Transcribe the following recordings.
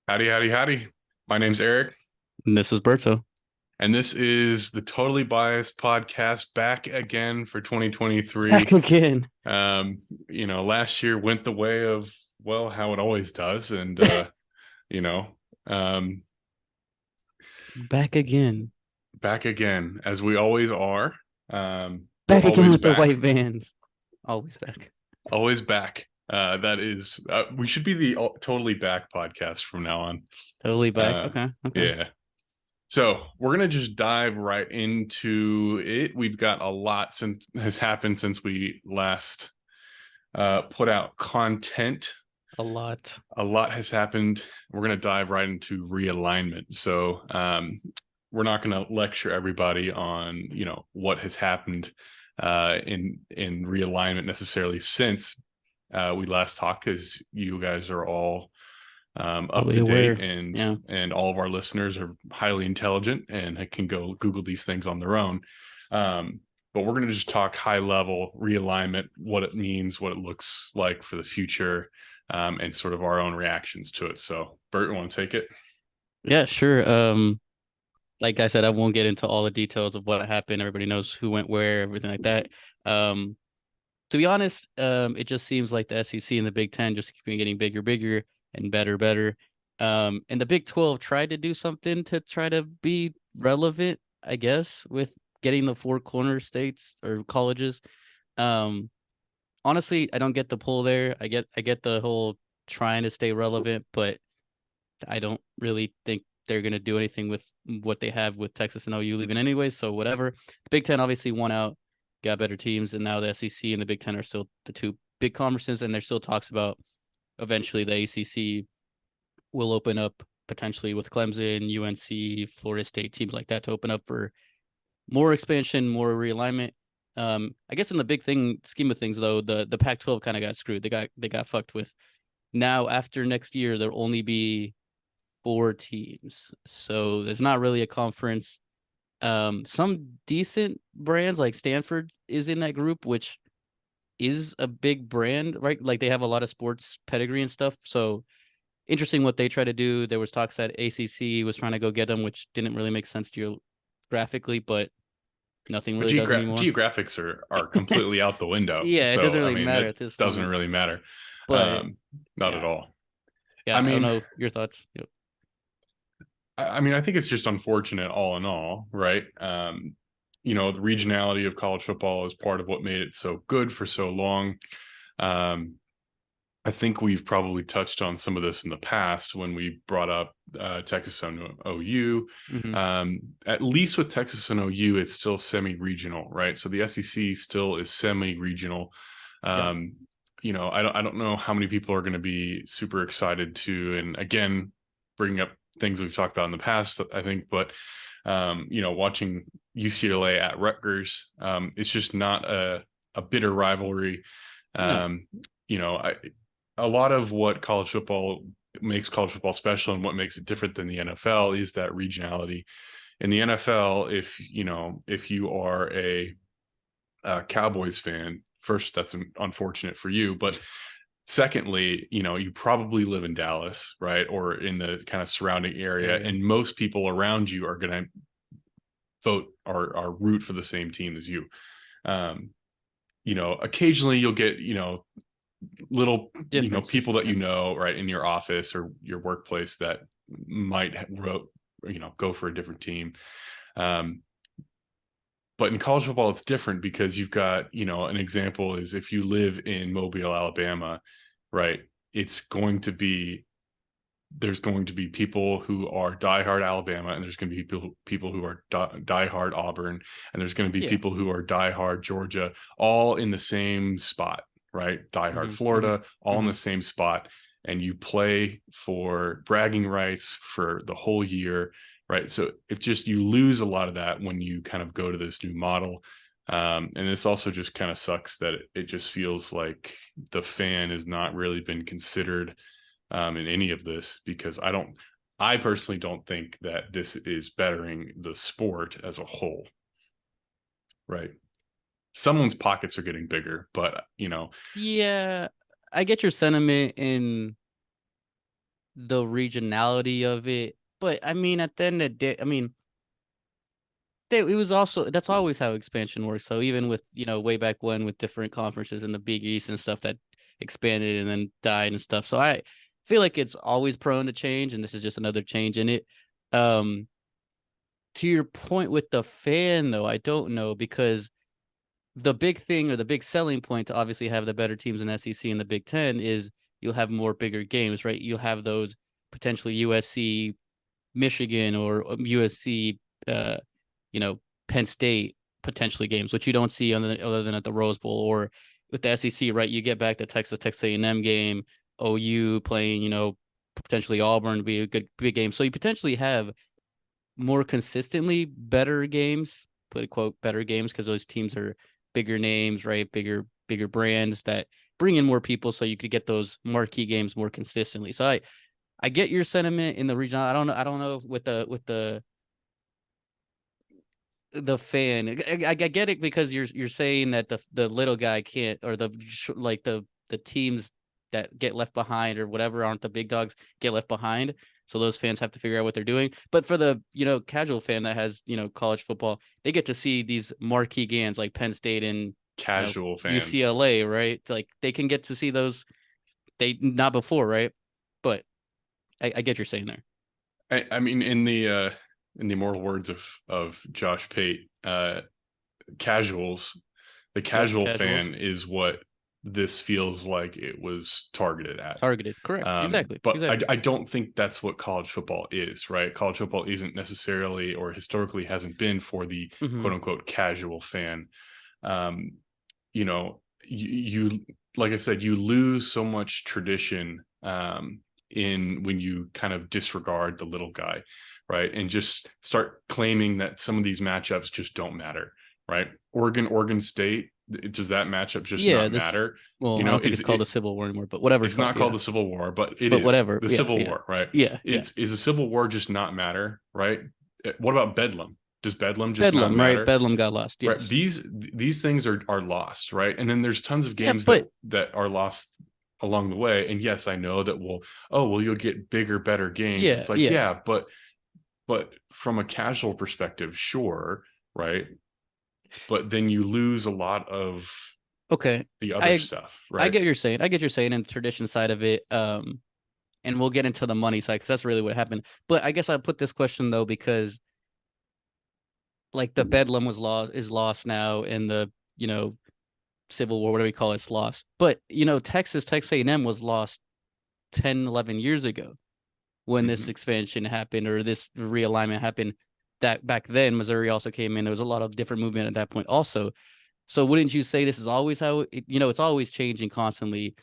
Howdy, howdy, howdy. My name's Eric, And this is Berto. and this is the Totally Biased podcast back again for Back 2023. again. Um, last year went the way of, well, how it always does, and you know, um, Back again. back again as we always are. We're Back again always with the back, white vans. Always back. always back. That is, we should be the Totally Back podcast from now on. Totally back. Uh, Okay. Okay. yeah. So we're gonna just dive right into it. We've got a lot since has happened since we last put out content. A lot. A lot has happened. We're gonna dive right into realignment. So we're not gonna lecture everybody on what has happened in realignment necessarily since we last talked, because you guys are all up Fully to date, aware. and Yeah. all of our listeners are highly intelligent and can go Google these things on their own. But we're going to just talk high level realignment, what it means, what it looks like for the future, and sort of our own reactions to it. So, Bert, you want to take it? Yeah, sure. Like I said, I won't get into all the details of what happened. Everybody knows who went where, everything like that. Um, to be honest, it just seems like the SEC and the Big Ten just keep getting bigger, bigger and better, better. And the Big 12 tried to do something to try to be relevant, I guess, with getting the four corner states or colleges. Um, Honestly, I don't get the pull there. I get the whole trying to stay relevant, but I don't really think they're gonna do anything with what they have with Texas and OU leaving anyway. So whatever. The Big Ten obviously won out, got better teams, and now the SEC and the Big Ten are still the two big conferences, and there's still talks about eventually the ACC will open up potentially with Clemson, UNC, Florida State, teams like that to open up for more expansion, more realignment. I guess in the big thing scheme of things though, the Pac-12 kind of got screwed. They got fucked with. Now after next year, there'll only be four teams, so there's not really a conference. Some decent brands like Stanford is in that group, which is a big brand, right? Like they have a lot of sports pedigree and stuff. So interesting what they try to do. There was talks that ACC was trying to go get them, which didn't really make sense geographically, but nothing But really does anymore. geographics are completely out the window. Yeah, it doesn't So I really mean, matter that at this doesn't point. really matter. But Not at yeah, all. I yeah, I don't mean, know your thoughts. Yep. I think it's just unfortunate all in all, right? The regionality of college football is part of what made it so good for so long. Um, I think we've probably touched on some of this in the past when we brought up Texas and OU. Mm-hmm. At least with Texas and OU, it's still semi-regional, right? So the SEC still is semi-regional. Yep. Um, I don't know how many people are going to be super excited to, and again, bringing up things we've talked about in the past, I think, but watching UCLA at Rutgers, it's just not a bitter rivalry. No. Um, a lot of what college football makes college football special and what makes it different than the NFL is that regionality. In the NFL, if you are a Cowboys fan, first, that's unfortunate for you, but secondly, you probably live in Dallas, right, or in the kind of surrounding area, Area. and most people around you are going to vote or root for the same team as you. um, Occasionally you'll get little Differences. people that Yep. right in your office or your workplace that might go for a different team. um but in college football it's different because you've got an example is if you live in Mobile, Alabama, right, it's going to be there's going to be people who are diehard Alabama, and there's going to be people who are diehard Auburn, and there's going to be Yeah. people who are diehard Georgia, all in the same spot, right? Diehard Mm-hmm. Mm-hmm. Florida, all in Mm-hmm. the same spot, and you play for bragging rights for the whole year, right? So it's just you lose a lot of that when you kind of go to this new model. And this also just kind of sucks that it just feels like the fan has not really been considered in any of this, because I personally don't think that this is bettering the sport as a whole, right? Someone's pockets are getting bigger, but Yeah, I get your sentiment in the regionality of it. But I mean, at the end of the day, I mean, it was also that's always how expansion works. So even with way back when with different conferences in the Big East and stuff that expanded and then died and stuff. So I feel like it's always prone to change, and this is just another change in it. Um, to your point with the fan though, I don't know because the big thing or the big selling point to obviously have the better teams in SEC and the Big Ten is you'll have more bigger games, right? You'll have those potentially USC, Michigan, or USC, uh, Penn State potentially games, which you don't see other than at the Rose Bowl or with the SEC, right? You get back to Texas A&M game, OU playing, potentially Auburn would be a good big game. So you potentially have more consistently better games, put a quote better games, because those teams are bigger names, right? Bigger brands that bring in more people, so you could get those marquee games more consistently. So I get your sentiment in the region. I don't know with the fan. I get it because you're saying that the little guy can't, or the teams that get left behind or whatever aren't the big dogs get left behind. So those fans have to figure out what they're doing. But for the casual fan that has college football, they get to see these marquee games like Penn State and Casual fans. UCLA, right? Like they can get to see those they not before, right? But I get you're saying there. I mean, in the immortal words of Josh Pate, casuals, the Yep, casual casuals fan is what this feels like it was targeted at. targeted. Correct. Exactly. But Exactly. I don't think that's what college football is, right? College football isn't necessarily, or historically hasn't been, for the Mm-hmm. quote unquote casual fan. Um, you like I said, you lose so much tradition in when you kind of disregard the little guy, right? And just start claiming that some of these matchups just don't matter, right? Oregon State, does that matchup just Yeah, not this matter? well, I don't think it's called a civil war anymore, but whatever it's It's called, not called yeah. the Civil War, but it But is whatever. the Yeah, Civil yeah. War, right? Yeah, yeah. It's is a Civil War just not matter, right? What about Bedlam? Does Bedlam just not Bedlam, right? matter? Bedlam got lost, Right, yes. these things are lost, right? And then there's tons of Yeah, games but that are lost along the way. And yes, I know that you'll get bigger, better games. yeah, It's like, yeah. yeah, but from a casual perspective, sure, right? But then you lose a lot of Okay. the other I stuff, I right? get what you're saying. I get what you're saying in the tradition side of it. And we'll get into the money side because that's really what happened. But I guess I put this question though because like the Bedlam is lost now and the, you know, Civil War, whatever you call it's lost. But Texas A&M was lost 10, 11 years ago when this Mhm. expansion happened or this realignment happened. That back then Missouri also came in. There was a lot of different movement at that point also. So wouldn't you say this is always how it's always changing constantly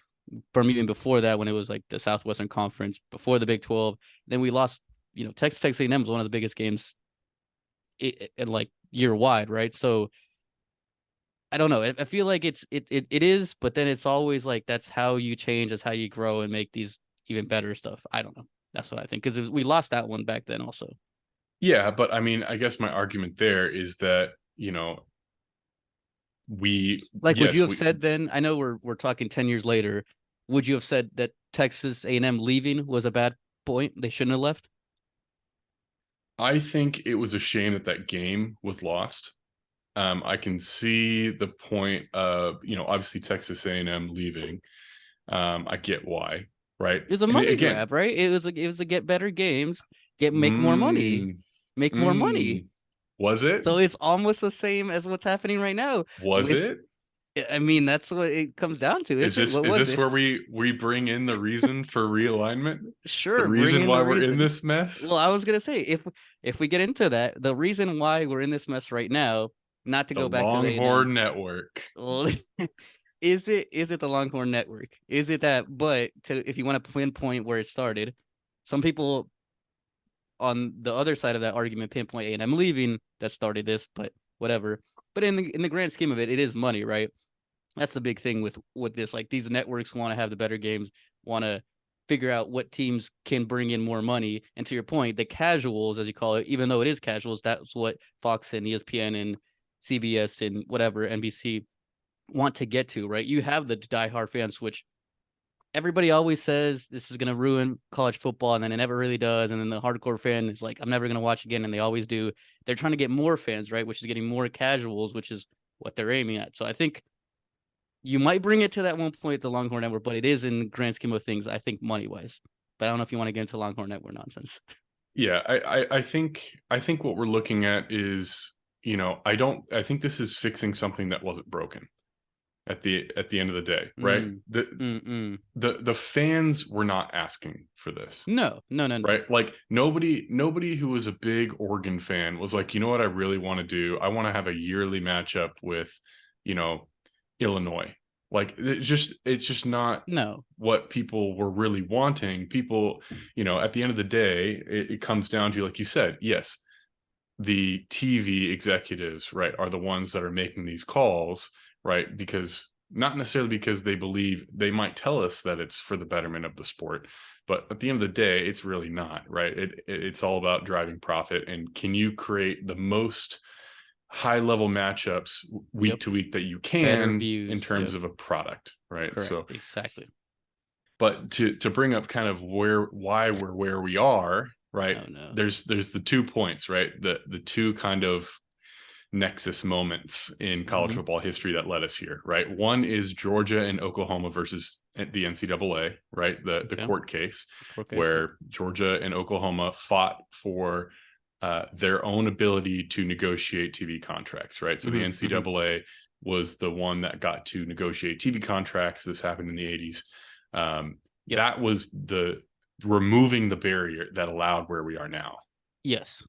from even before that when it was like the Southwestern Conference before the Big 12. Then we lost, Texas A&M was one of the biggest games like year wide, right? So I don't know. I feel like it is, but then it's always like that's how you change, that's how you grow and make these even better stuff. I don't know. That's what I think because we lost that one back then also. Yeah, but I mean, I guess my argument there is that, we Like, would you yes, have we said then? I know we're talking 10 years later. Would you have said that Texas A&M leaving was a bad point? They shouldn't have left. I think it was a shame that that game was lost. I can see the point of, obviously Texas A&M leaving. I get why, right? It was a And money again, grab, right? It was to get better games, make more money, mm, make more money. was it? So it's almost the same as what's happening right now. Was With, it? I mean, that's what it comes down to, is it? What Is was this it? where we bring in the reason for realignment? The Sure, bring reason in why the we're in reason. this mess? Well, I was gonna say if we get into that, the reason why we're in this mess right now, not to The go back to the A&M, Longhorn Network. well, is it the Longhorn Network? Is it that? But if you want to pinpoint where it started, some people on the other side of that argument pinpoint A&M leaving that started this, but whatever. But in the grand scheme of it, it is money, right? That's the big thing with this. Like these networks want to have the better games, want to figure out what teams can bring in more money. And to your point, the casuals, as you call it, even though it is casuals, that's what Fox and ESPN and CBS and whatever NBC want to get to, right? You have the diehard fans, which everybody always says this is going to ruin college football, and then it never really does. And then the hardcore fan is like, I'm never going to watch again, and they always do. They're trying to get more fans, right? Which is getting more casuals, which is what they're aiming at. So I think you might bring it to that one point at the Longhorn Network, but it is in the grand scheme of things, I think money wise. But I don't know if you want to get into Longhorn Network nonsense. Yeah, I think what we're looking at is, I think this is fixing something that wasn't broken at the end of the day, right? Mm, The mm, mm. the fans were not asking for this. No, no, no, no. Right? Like nobody who was a big Oregon fan was like, you know what I really want to do? I want to have a yearly matchup with, you know, Illinois. Like it's just not No. what people were really wanting. People, at the end of the day, it comes down to, like you said, yes, the TV executives, right, are the ones that are making these calls, right? Because not necessarily because they believe, they might tell us that it's for the betterment of the sport, but at the end of the day, it's really not, right? It's all about driving profit, and can you create the most high level matchups week Yep. to week that you Better can in views. terms Yep. of a product, right? Correct. So, Exactly. but to bring up kind of why we're where we are, right? Oh no. There's the 2 points, right? The two kind of nexus moments in college Mm-hmm. football history that led us here, right? One is Georgia and Oklahoma versus the NCAA, right? The Okay. court case Court case. Yep. where Georgia and Oklahoma fought for their own ability to negotiate TV contracts, right? So the Mm-hmm. Mm-hmm. NCAA was the one that got to negotiate TV contracts. This happened in the 80s. Yep. That was the removing the barrier that allowed where we are now. Yes.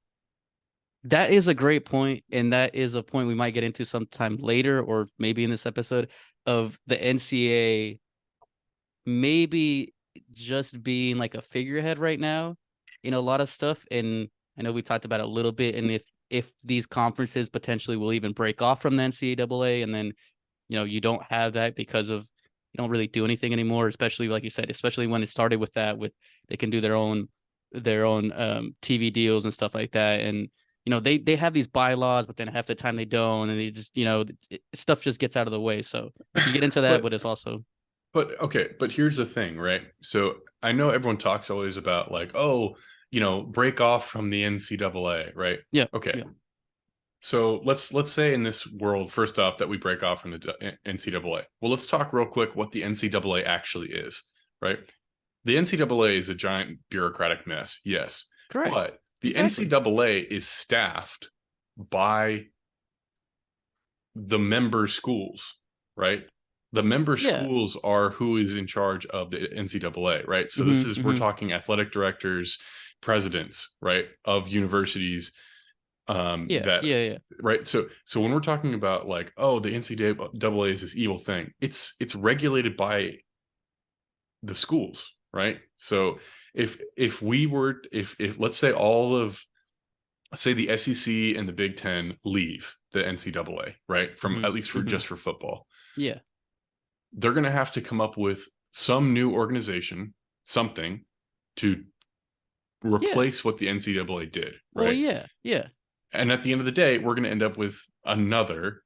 That is a great point, and that is a point we might get into sometime later, or maybe in this episode, of the NCAA maybe just being like a figurehead right now in a lot of stuff. And I know we talked about it a little bit, and if these conferences potentially will even break off from the NCAA, and then you don't have that because of you don't really do anything anymore, especially like you said, especially when it started with that, with they can do their own TV deals and stuff like that. And they have these bylaws, but then half the time they don't, and they just stuff just gets out of the way. So we can get into that, but but it's also But okay, but here's the thing, right? So I know everyone talks always about like, oh, break off from the NCAA, right? yeah, Okay. yeah, So let's say in this world, first off, that we break off from the NCAA. Well, let's talk real quick what the NCAA actually is, right? The NCAA is a giant bureaucratic mess, yes, correct, but the exactly, NCAA is staffed by the member schools, right? The member yeah, schools are who is in charge of the NCAA, right? So this mm-hmm, is, we're mm-hmm. talking athletic directors, presidents, right, of universities, Yeah, that, yeah, yeah, right. So when we're talking about like, oh, the NCAA is this evil thing, it's regulated by the schools, right? So if we were if let's say all of, say the SEC and the Big Ten leave the NCAA, right? From mm-hmm, at least for mm-hmm. just for football, Yeah, they're going to have to come up with some new organization, something to yeah. replace what the NCAA did, Well, right? yeah, yeah. And at the end of the day, we're going to end up with another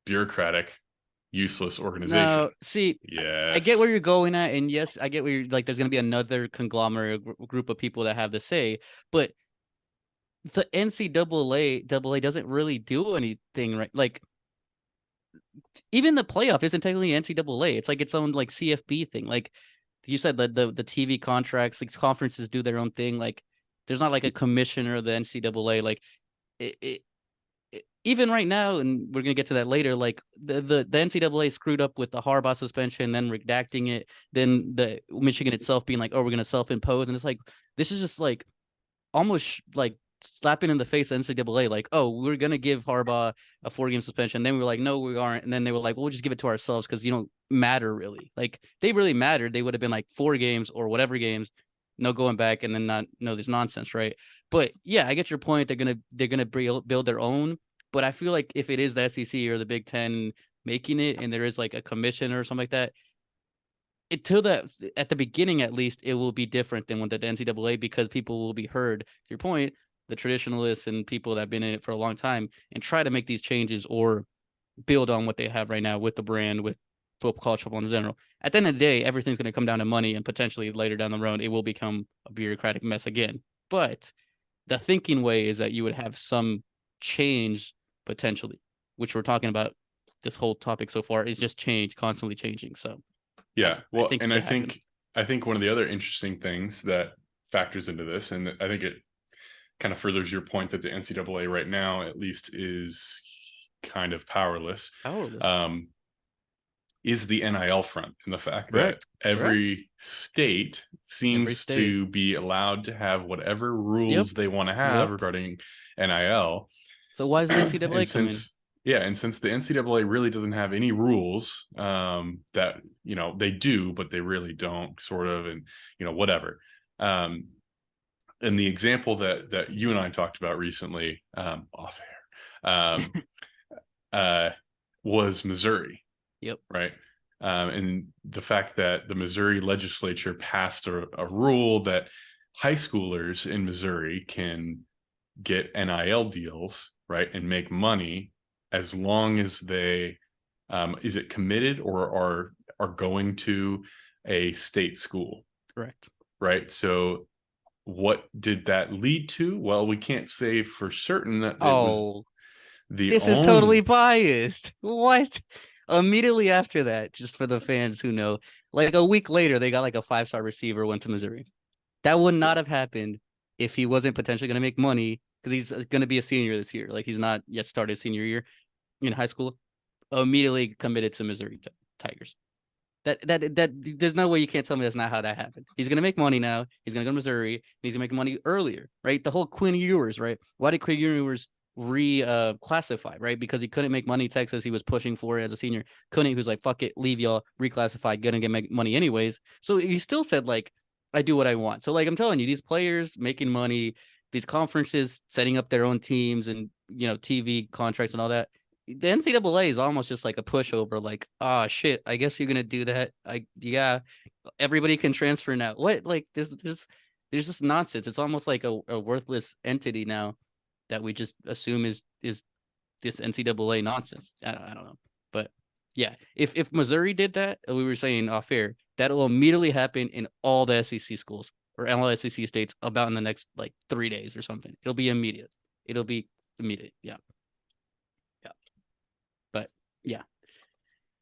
bureaucratic, useless Now, organization. see, I get where Yes. you're going at, and yes, I get where you're like. There's going to be another conglomerate group of people that have the say, but the NCAA doesn't really do anything right. Like even the playoff isn't technically NCAA. It's like its own like CFB thing. Like you said, the TV contracts, like conferences do their own thing. Like there's not like a commissioner of the NCAA. Like it even right now, and we're gonna get to that later. Like the NCAA screwed up with the Harbaugh suspension, then redacting it, then the Michigan itself being like, "Oh, we're gonna self-impose," and it's like this is just like almost like slapping in the face of NCAA, like, "Oh, we're gonna give Harbaugh a 4-game suspension." Then we were like, "No, we aren't," and then they were like, "Well, we'll just give it to ourselves because you don't matter really." Like they really mattered, they would have been like 4 games or whatever games, no going back, and then not no this nonsense, right? But yeah, I get your point. They're gonna build their own. But I feel like if it is the SEC or the Big Ten making it, and there is like a commission or something like that, until that at the beginning at least, it will be different than with the NCAA because people will be heard. To your point, the traditionalists and people that have been in it for a long time and try to make these changes or build on what they have right now with the brand, with college football in general. At the end of the day, everything's going to come down to money, and potentially later down the road, it will become a bureaucratic mess again. But the thinking way is that you would have some change potentially, which we're talking about. This whole topic so far is just change, constantly changing. So Yeah. I Well, think it and could happen. I think one of the other interesting things that factors into this, and I think it kind of furthers your point that the NCAA right now, at least, is kind of powerless, Powerless. um, is the NIL front, and the fact that Correct. Correct. every state Every seems state. to be allowed to have whatever Yep. rules they want to have Yep. regarding NIL. So why does the And NCAA come in? since yeah, and since the NCAA really doesn't have any rules, that they do, but they really don't, sort of, and whatever. Um, and the example that you and I talked about recently, off air, uh, was Missouri, Yep. right? And the fact that the Missouri legislature passed a rule that high schoolers in Missouri can get NIL deals, right, and make money as long as they, is it committed or are going to a state school, Correct. right? So what did that lead to? Well, we can't say for certain that it was Oh, the this is totally only. biased. What? Immediately after that, just for the fans who know, like a week later, they got like a 5-star receiver went to Missouri. That would not have happened if he wasn't potentially going to make money because he's going to be a senior this year. Like he's not yet started senior year in high school. Immediately committed to Missouri Tigers. That there's no way you can't tell me that's not how that happened. He's gonna make money now. He's gonna go to Missouri. And he's gonna make money earlier, right? The whole Quinn Ewers, right? Why did Quinn Ewers classify, right? Because he couldn't make money in Texas. He was pushing for it as a senior. Couldn't. He was like, fuck it, leave y'all, reclassify, gonna get money anyways. So he still said like, I do what I want. So like I'm telling you, these players making money, these conferences setting up their own teams and TV contracts and all that, the NCAA is almost just like a pushover, like, oh shit, I guess you're gonna do that. Yeah, everybody can transfer now. What like there's just nonsense. It's almost like a worthless entity now that we just assume is this NCAA nonsense. I don't know. But yeah, if Missouri did that, we were saying off air, that'll immediately happen in all the SEC schools or all SEC states about in the next like 3 days or something. It'll be immediate. It'll be immediate. Yeah. Yeah. But yeah.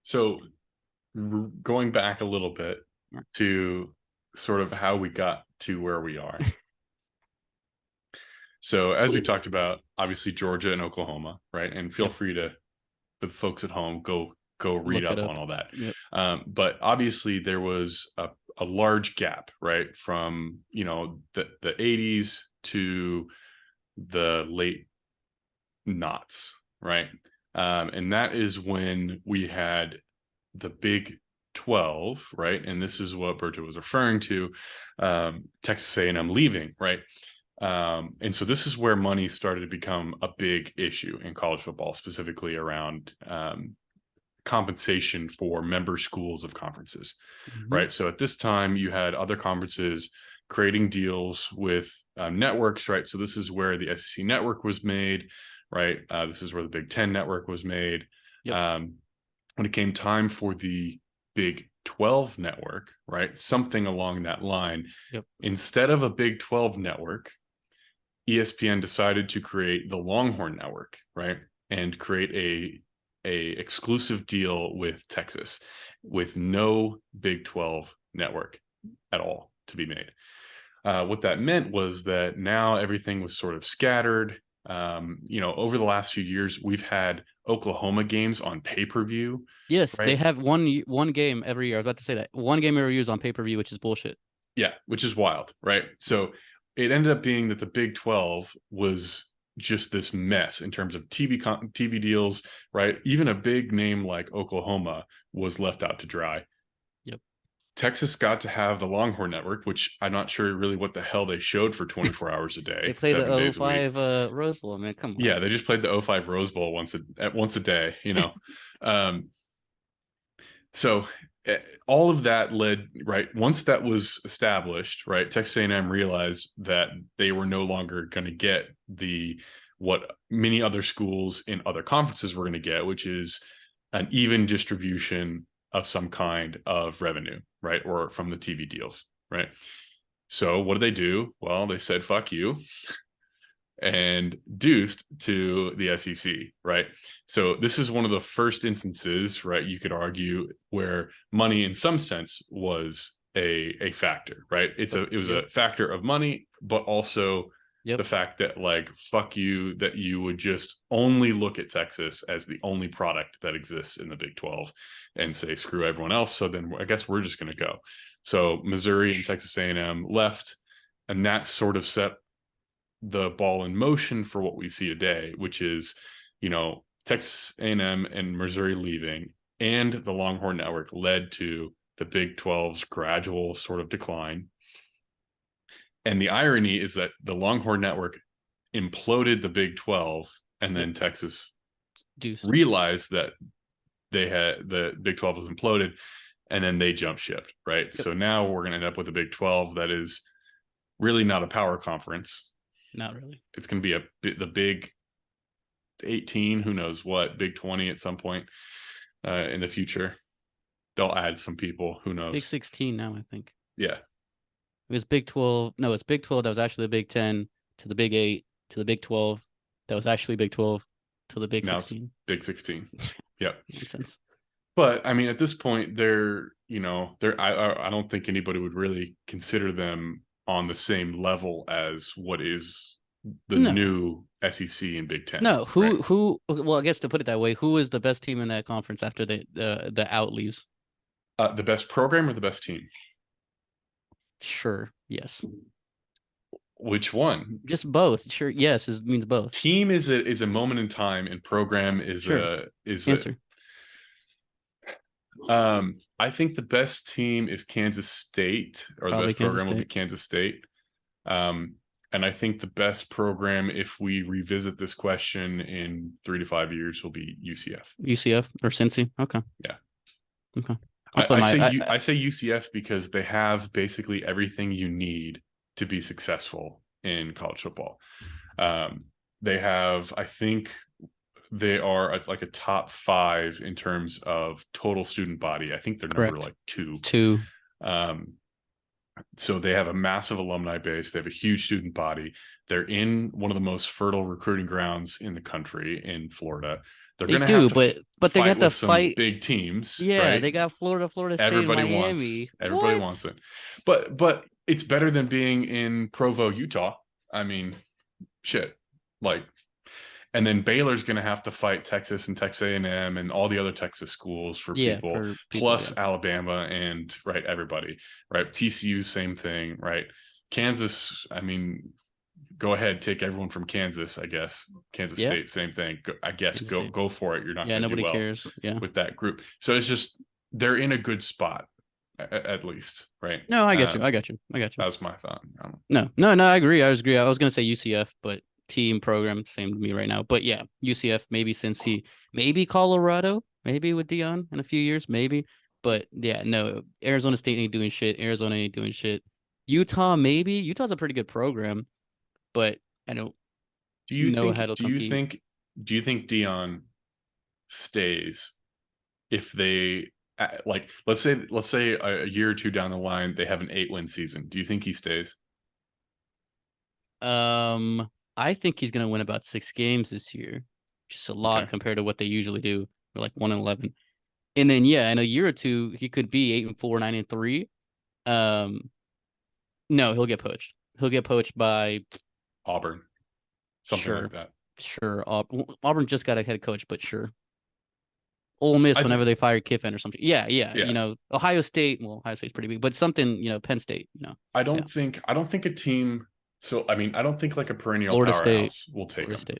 So going back a little bit to sort of how we got to where we are. So as we talked about, obviously Georgia and Oklahoma, right? And feel Yep. free to, for the folks at home, go read Look it up up. on all that. Yep. But obviously there was a large gap, right, from the 80s to the late knots, right? And that is when we had the Big 12, right? And this is what Berto was referring to, Texas A&M leaving, right? And so this is where money started to become a big issue in college football, specifically around compensation for member schools of conferences, Mm-hmm. right? So at this time, you had other conferences creating deals with networks, right? So this is where the SEC network was made, right? This is where the Big Ten network was made. Yep. When it came time for the Big 12 network, right? Something along that line. Yep. Instead of a Big 12 network, ESPN decided to create the Longhorn Network, right? And create a exclusive deal with Texas with no Big 12 network at all to be made. What that meant was that now everything was sort of scattered. Over the last few years, we've had Oklahoma games on pay-per-view, Yes, they right? have one game every year. I was about to say that one game every year is on pay per view, which is bullshit. Yeah, which is wild, right? So it ended up being that the Big 12 was just this mess in terms of TV deals, right? Even a big name like Oklahoma was left out to dry. Yep. Texas got to have the Longhorn Network, which I'm not sure really what the hell they showed for 24 hours a They day, play the 7 days a week. 05 Rose Bowl, man. Come on. Yeah, they just played the '05 Rose Bowl once a day, Um, so all of that led, right, once that was established, right, Texas A&M realized that they were no longer going to get what many other schools in other conferences were going to get, which is an even distribution of some kind of revenue, right? Or from the TV deals, right? So what did they do? Well, they said, fuck you, and deuced to the SEC, right? So this is one of the first instances, right? You could argue where money, in some sense, was a factor, right? It was Yep. a factor of money, but also Yep. the fact that, like, fuck you, that you would just only look at Texas as the only product that exists in the Big 12 and say screw everyone else. So then I guess we're just going to go. So Missouri and Texas A&M left, and that sort of set the ball in motion for what we see today, which is, Texas A&M and Missouri leaving, and the Longhorn Network led to the Big 12's gradual sort of decline. And the irony is that the Longhorn Network imploded the Big 12, and then Yep. Texas Deuced. realized that the Big 12 was imploded, and then they jump shipped, right? Yep. So now we're going to end up with a Big 12 that is really not a power conference. Not really. It's going to be the Big 18, who knows what, Big 20 at some point in the future. They'll add some people, who Big knows. 16 now, I think. Yeah. It was Big 12. No, it's Big 12 that was actually the Big 10 to the Big 8 to the Big 12 that was actually Big 12 to the Big Now it's 16. Big 16. Yep. Nonsense. But I mean, at this point, I don't think anybody would really consider them on the same level as what is the No. new SEC and Big 10, No. right? Who well, I guess to put it that way, who is the best team in that conference after the out leaves? The best program or the best team? Sure. Yes. Which one? Just both. Sure. Yes, it means both. Team is a moment in time, and program is Sure. a is a Answer. I think the best team is Kansas State, or the Probably best Kansas program would be State. Kansas State. And I think the best program, if we revisit this question in 3 to 5 years, will be UCF. UCF or Cincy. Okay. Yeah. Okay. I, Also, I say I say UCF because they have basically everything you need to be successful in college football. They have, I think, they are at like a top 5 in terms of total student body. I think they're number correct. like 2. 2. Um, so they have a massive alumni base. They have a huge student body. They're in one of the most fertile recruiting grounds in the country, in Florida. They're They going to have do, to but they fight got to with some fight. big teams, Yeah, right? they got Florida, Florida State, and Everybody Miami. wants What? it. But it's better than being in Provo, Utah. I mean, shit. Like, and then Baylor's going to have to fight Texas and Texas A&M and all the other Texas schools for Yeah, people, for people. plus Yeah. Alabama and, right, everybody, right? TCU, same thing, right? Kansas, I mean, go ahead, take everyone from Kansas, I guess. Kansas Yeah. State, same thing. I guess Kansas State. go for it. You're not Yeah, going to do nobody well cares. Yeah. with that group. So it's just, they're in a good spot, at least, right? No, I get you. I got you. I got you. That was my thought. No, I agree. I agree. I was gonna say UCF, but team program same to me right now. But yeah, UCF, maybe Cincy, maybe Colorado, maybe with Dion in a few years, maybe. But yeah, no, Arizona State ain't doing shit. Arizona ain't doing shit. Utah, maybe. Utah's a pretty good program, but I don't Do you know think how to do you compete. think do you think Dion stays if they, like, let's say a year or two down the line they have an 8-win season? Do you think he stays? I think he's gonna win about 6 games this year. Just a lot Okay. compared to what they usually do. They're like 1-11. And then yeah, in a year or two, he could be 8-4, 9-3. Um, no, he'll get poached. He'll get poached by Auburn, something like sure, that. sure. Auburn just got a head coach, but sure. Ole Miss I th- whenever they fired Kiffin or something. Yeah, yeah. yeah. Ohio State. Well, Ohio State's pretty big, but something. Penn State. Yeah. I don't think a team, so I mean, I don't think like a perennial Florida State. powerhouse will take Florida them. State.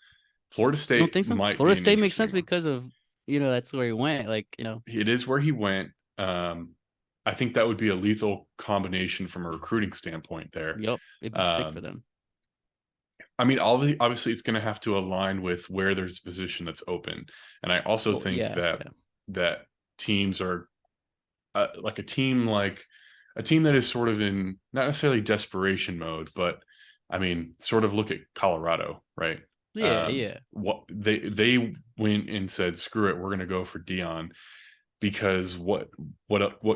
Florida You don't State think so? might be Florida an State makes sense interesting one. because of that's where he went. Like It is where he went. I think that would be a lethal combination from a recruiting standpoint there. Yep, it'd be sick for them. I mean, obviously, it's going to have to align with where there's a position that's open, and I also Well, think yeah, that yeah. that teams are like a team that is sort of in not necessarily desperation mode, but I mean, sort of look at Colorado, right? Yeah, yeah. What they went and said, screw it, we're going to go for Dion. because what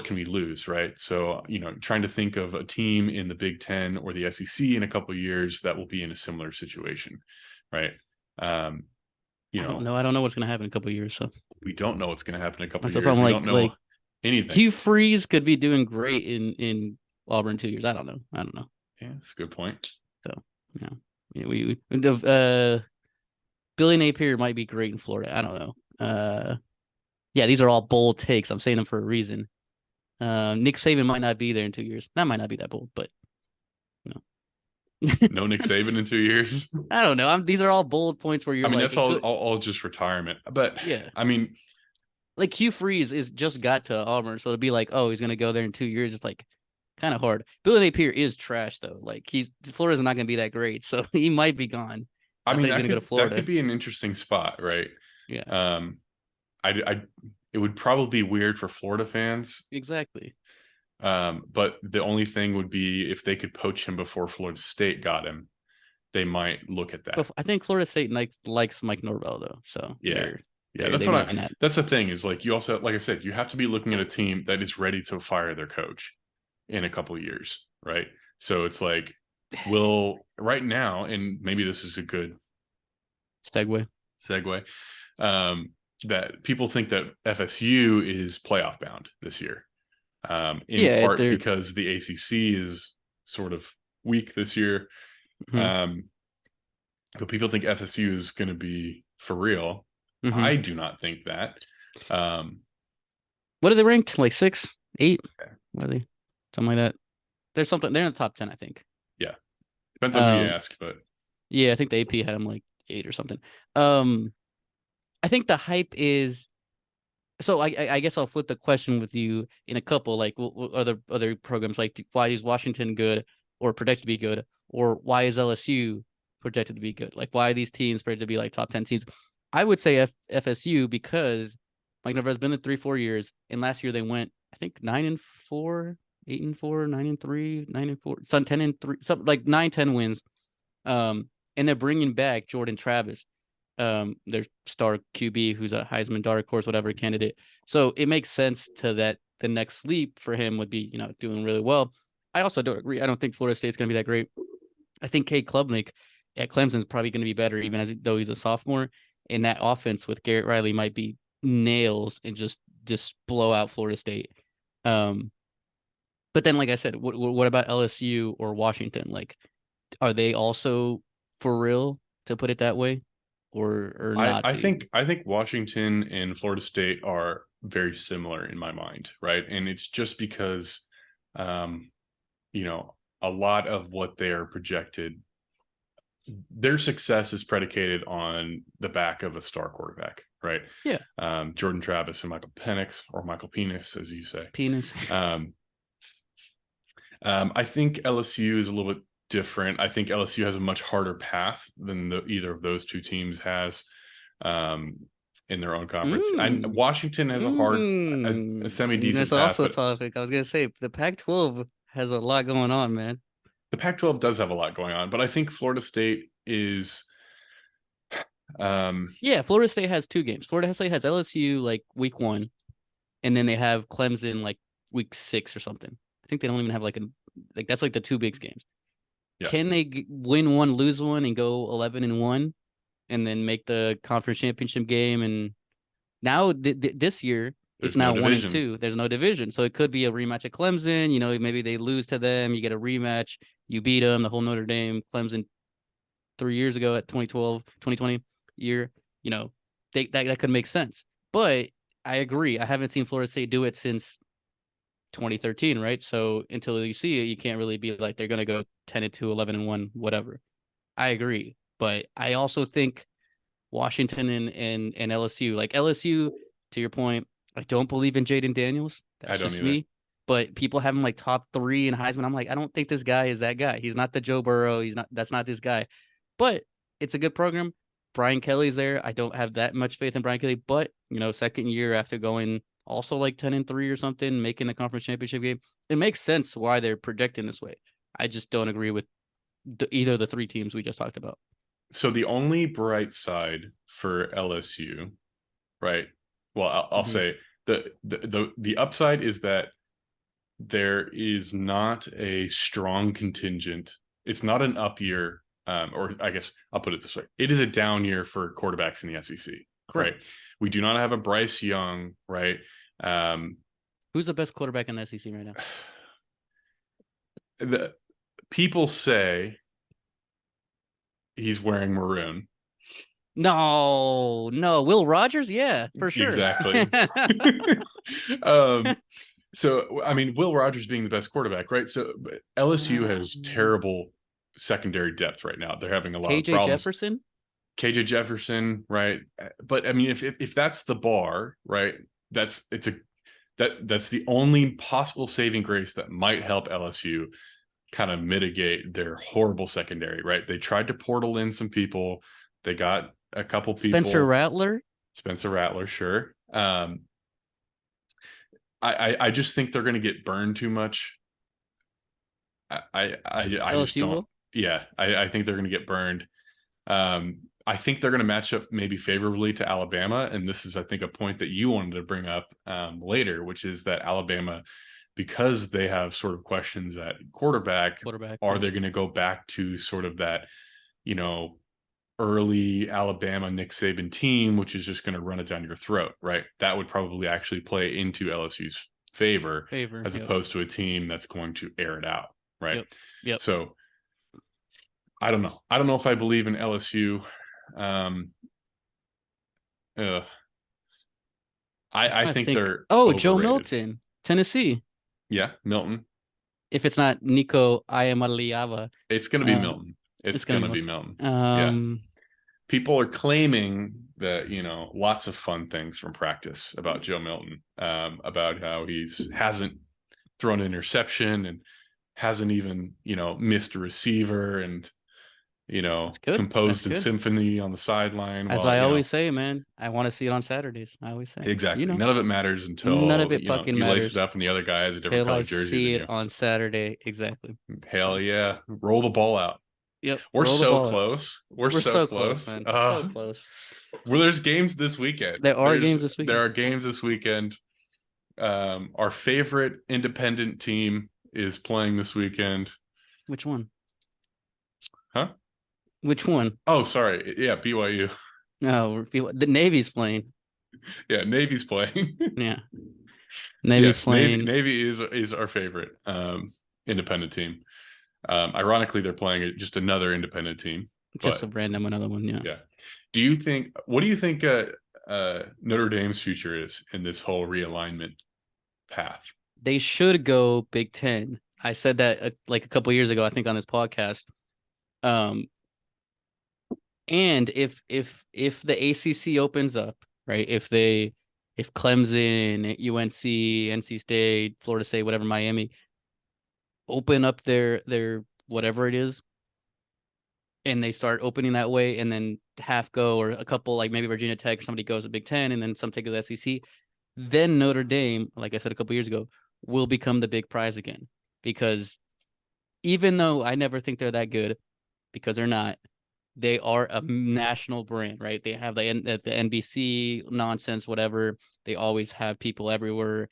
can we lose, right? So, trying to think of a team in the Big Ten or the SEC in a couple of years that will be in a similar situation, right? Um, you I don't know, know. I don't know what's gonna happen in a couple of years. So we don't know what's going to happen in a couple that's of the years. problem. We don't know Like anything. Hugh Freeze could be doing great in Auburn 2 years. I don't know. I don't know. Yeah, that's a good point. So yeah, yeah we the Billy Napier might be great in Florida. I don't know. Yeah, these are all bold takes. I'm saying them for a reason. Nick Saban might not be there in 2 years. That might not be that bold, but you know. No Nick Saban in 2 years. I don't know. These are all bold points where I you're mean, like, that's it could, all just retirement. But yeah. I mean, Like Hugh Freeze is just got to Auburn, so to be like, oh, he's gonna go there in 2 years, it's like kind of hard. Billy Napier is trash though. Like Florida's not gonna be that great, so he might be gone. I Not mean that he's that gonna go to could Florida. be an interesting spot, right? Yeah, Um, I it would probably be weird for Florida fans. exactly. But the only thing would be if they could poach him before Florida State got him, they might look at But that. I think Florida State likes Mike Norvell though, so Yeah. Yeah, they might not. that's the thing is like you also, like I said, you have to be looking at a team that is ready to fire their coach in a couple of years, right? So it's like, will right now, and maybe this is a good Segue. segue, um, that people think that FSU is playoff bound this year, in Yeah, part they're. because the ACC is sort of weak this year. Hmm. Um, but people think FSU is going to be for real. Hmm. I do not think that. Um, What are they ranked? Like 6, 8? What are they? Something like that. There's something. They're in the top 10, I think. yeah, depends on who you Um, ask, but yeah, I think the AP had them like 8 or something. Um, I think the hype is so I guess I'll flip the question with you in a couple like other programs like why is Washington good or projected to be good or why is LSU projected to be good, like why are these teams projected to be like top 10 teams. I would say FSU because Mike Norvell's been there 3-4 years and last year they went I think 9-4, 8-4, 9-3, 9-4, some 10-3, something like 9-10 wins. And they're bringing back Jordan Travis, their star QB, who's a Heisman dark horse, whatever candidate. So it makes sense to that the next leap for him would be, doing really well. I also don't agree. I don't think Florida State's going to be that great. I think Cade Klubnik at Clemson is probably going to be better, even though he's a sophomore. And that offense with Garrett Riley might be nails and just blow out Florida State. Um, but then, like I said, what about LSU or Washington? Like, are they also for real, to put it that way, or not to you? I think Washington and Florida State are very similar in my mind, right? And it's just because, um, a lot of what they're projected, their success is predicated on the back of a star quarterback, right? Yeah, Jordan Travis and Michael Penix, or Michael Penis, as you say. penis. Um, I think LSU is a little bit different. I think LSU has a much harder path than either of those two teams has, um, in their own conference. And Mm. Washington has a semi decent That's path, also a but topic. I was gonna say the Pac-12 has a lot going on, man. the Pac-12 does have a lot going on. But I think Florida State is, um, Yeah, Florida State has 2 games. Florida State has LSU like week 1, and then they have Clemson like week 6 or something. I think they don't even have like that's like the 2 big games. yeah, Can they win one, lose one, and go 11-1, and then make the conference championship game? And now this year it's there's no now one and division. two. There's no division, so it could be a rematch at Clemson. Maybe they lose to them. You get a rematch. You beat them. The whole Notre Dame Clemson 3 years ago at 2012, 2020 year. You know, that could make sense. But I agree. I haven't seen Florida State do it since 2013, right? So until you see it, you can't really be like they're gonna go 10-2, 11-1, whatever. I agree, but I also think Washington and LSU, like LSU, to your point, I don't believe in Jaden Daniels. I That's don't just either. me. But people have him like top 3 in Heisman. I'm like, I don't think this guy is that guy. He's not the Joe Burrow. He's not. That's not this guy. But it's a good program. Brian Kelly's there. I don't have that much faith in Brian Kelly, but second year after going also like 10-3 or something, making the conference championship game, it makes sense why they're projecting this way. I just don't agree with either of the 3 teams we just talked about. So the only bright side for LSU, right? Well, I'll Hmm. say The upside is that there is not a strong contingent. It's not an up year, or I guess I'll put it this way: it is a down year for quarterbacks in the SEC. Right? Correct. We do not have a Bryce Young, right? Um, Who's the best quarterback in the SEC right now? the people say he's wearing maroon. No, no. Will Rogers? Yeah, for sure. Exactly. um, so I mean, Will Rogers being the best quarterback, right? So LSU has terrible secondary depth right now. They're having a lot of KJ problems. Jefferson? KJ Jefferson, right? But I mean, if that's the bar, right? That's that's the only possible saving grace that might help LSU kind of mitigate their horrible secondary, right? They tried to portal in some people. They got a couple Spencer people. Rattler? Spencer Rattler, sure. I just think they're going to get burned too much. I just LSU don't. will? Yeah, I think they're going to get burned. I think they're going to match up maybe favorably to Alabama, and this is, I think, a point that you wanted to bring up later, which is that Alabama, because they have sort of questions at quarterback, are Yeah. they going to go back to sort of that, you know, early Alabama Nick Saban team, which is just going to run it down your throat, right? That would probably actually play into LSU's favor as Yep. opposed to a team that's going to air it out, right? Yep. Yep. So I don't know. I don't know if I believe in LSU. Um, uh, I'm I trying to think think. they're Oh, Joe overrated. Milton, Tennessee. Yeah, Milton. If it's not Nico Iamaleava, It's going to be um, Milton. it's It's gonna going be to be Milton. Milton. Yeah. People are claiming that, lots of fun things from practice about Joe Milton, about how he's hasn't thrown an interception and hasn't even, missed a receiver and, That's good. That's composed a good. symphony on the sideline As while, I always say, man, I want to see it on Saturdays. I always say, exactly. None of it matters none of until, it fucking you lace it matters up and the other guy has a different till I colored jersey than see it you. on Saturday. Exactly. Hell So, yeah. Roll the ball out. yep, We're roll the so ball out. close. We're We're so so close, close. man. So close. Well, there's games this weekend. There are games this There weekend. are games this weekend. Our favorite independent team is playing this weekend. Which one? Huh? Which one? Oh, sorry. Yeah, BYU. No, the Navy's playing. Yeah, Navy's playing. Yeah, Navy's Yes, Navy playing. Navy is our favorite independent team. Ironically, they're playing just another independent team, Just a but random another one. Yeah. yeah. What do you think Notre Dame's future is in this whole realignment path? They should go Big Ten. I said that like a couple years ago, I think on this podcast. Um, and if the ACC opens up, right? If Clemson, UNC, NC State, Florida State, whatever, Miami, open up their whatever it is, and they start opening that way, and then half go or a couple like maybe Virginia Tech or somebody goes to Big Ten, and then some take the SEC, then Notre Dame, like I said a couple years ago, will become the big prize again. Because even though I never think they're that good, because they're not, they are a national brand, right? They have the NBC nonsense, whatever. They always have people everywhere.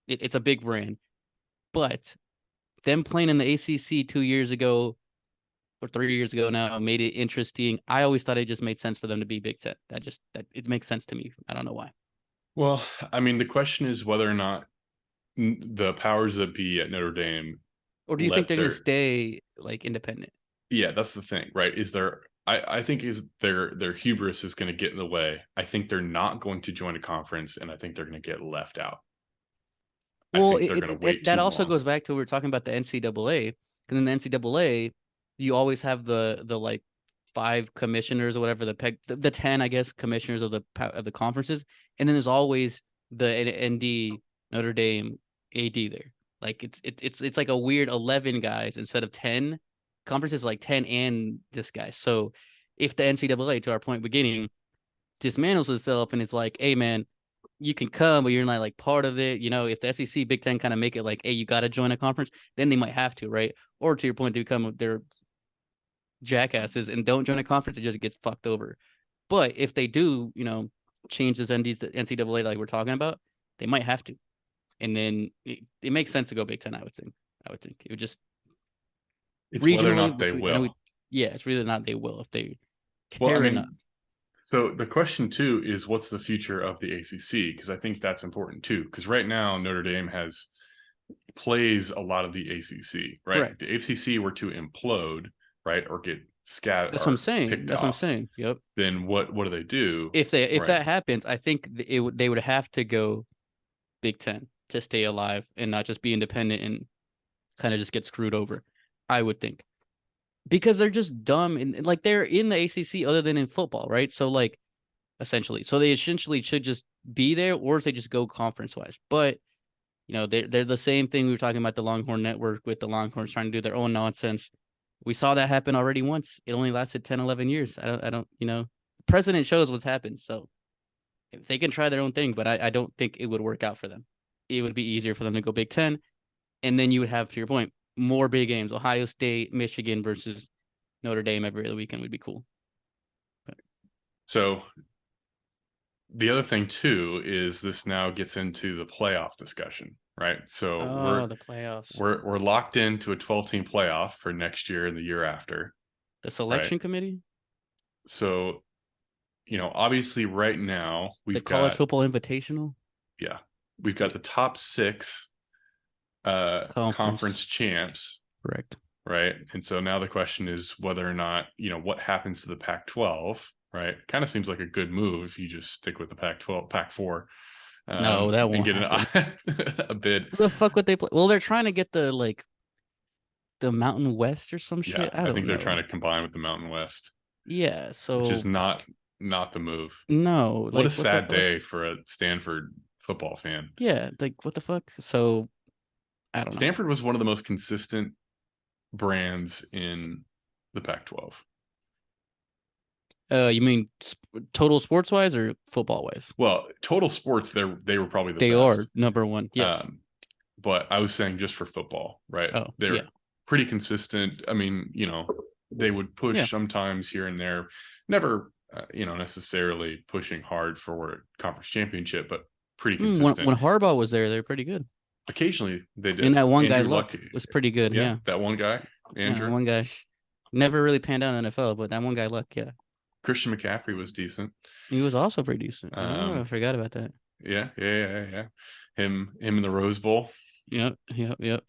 It's a big brand. But them playing in the ACC 2 years ago or 3 years ago now made it interesting. I always thought it just made sense for them to be Big Ten. That it makes sense to me. I don't know why. Well, I mean, the question is whether or not the powers that be at Notre Dame Or do you think let they're going to their stay like independent? yeah, that's the thing, right? Is there I think is their hubris is going to get in the way. I think they're not going to join a conference, and I think they're going to get left out. I Well, think they're going to wait that too also long. goes back to we were talking about the NCAA, because in the NCAA, you always have the like five commissioners or whatever the 10, I guess, commissioners of the conferences, and then there's always the ND Notre Dame AD there. Like it's like a weird 11 guys instead of 10 conferences, like 10 and this guy. So if the NCAA, to our point beginning, dismantles itself and it's like, hey man, you can come, but you're not like part of it. If the SEC, Big Ten kind of make it like, hey, you got to join a conference, then they might have to, right? Or to your point, they become their jackasses and don't join a conference, it just gets fucked over. But if they do, change this NCAA like we're talking about, They might have to, and then it makes sense to go Big Ten. I would think it would just It's whether or regionally, not which they we I know will. we yeah, it's really not they will if they Well, I care enough. mean, so the question too is what's the future of the ACC? Because I think that's important too. Because right now Notre Dame has plays a lot of the ACC, right? If Correct. the ACC were to implode, right, or get scattered That's what I'm or saying. picked That's what I'm off, saying. Yep. then what do they do? If Right. that happens, I think they would have to go Big Ten to stay alive and not just be independent and kind of just get screwed over. I would think because they're just dumb and like they're in the ACC other than in football, right? So like essentially, so they essentially should just be there, or they just go conference wise. But they're the same thing we were talking about the Longhorn Network with the Longhorns trying to do their own nonsense. We saw that happen already once. It only lasted 10, 11 years. I don't, precedent shows what's happened. So if they can try their own thing, but I don't think it would work out for them. It would be easier for them to go Big Ten. And then you would have, to your point, more big games. Ohio State, Michigan versus Notre Dame every other weekend would be cool. But, So the other thing too is this now gets into the playoff discussion, right? So oh, the playoffs. we're locked into a 12-team playoff for next year and the year after, The right? selection committee? So, obviously right now The we've college got football invitational? yeah, we've got the top 6 Conference. conference champs, Correct. right? And so now the question is whether or not, what happens to the Pac-12, right? Kind of seems like a good move if you just stick with the Pac-12, Pac-4, No, that and won't get happen. a bid. Who the fuck would they play? Well, they're trying to get the Mountain West or some Yeah, shit. I I don't think they're know. trying to combine with the Mountain West, Yeah, which is so not the move. no, What a like what the sad fuck? day for a Stanford football fan. Yeah, like what the fuck? So I don't know. Stanford was one of the most consistent brands in the Pac-12. You mean total sports wise or football wise? Well, total sports, they were probably the They are best. number one. Yes. Um, but I was saying just for football, right? Oh, They're yeah. pretty consistent. I mean, they would Yeah. push sometimes here and there, never, necessarily pushing hard for a conference championship, but pretty consistent. When Harbaugh was there, they're pretty good. Occasionally they And did. that one guy Andrew Luck Luck, was pretty good. yeah, Yeah. that one guy, Yeah, that Andrew. one guy never really panned out in the NFL, but that one guy Luck, yeah. Christian McCaffrey was decent. He was also pretty decent. Oh, I Um, forgot about that. yeah. Him in the Rose Bowl. Yep, yep, yep.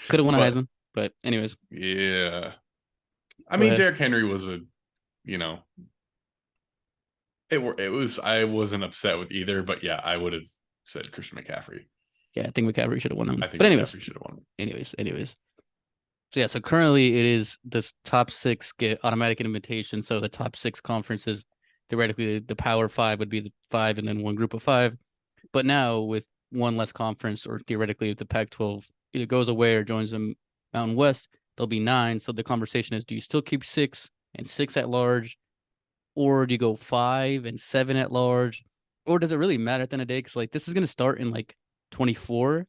Could have won a But Heisman, but anyways, yeah, I go mean, ahead. Derrick Henry was you know, it was. I wasn't upset with either, but yeah, I would have said Christian McCaffrey. Yeah, I think McCaffrey should have won him. I think But anyways, McCaffrey should have won. anyways. So yeah, so currently it is this top 6 get automatic invitation. So the top 6 conferences, theoretically the Power Five would be the 5 and then one group of 5. But now with one less conference, or theoretically if the Pac-12 either goes away or joins the Mountain West, there'll be 9. So the conversation is: do you still keep 6 and 6 at large, or do you go 5 and 7 at large, or does it really matter at the end of the day? Because like this is gonna start in like 24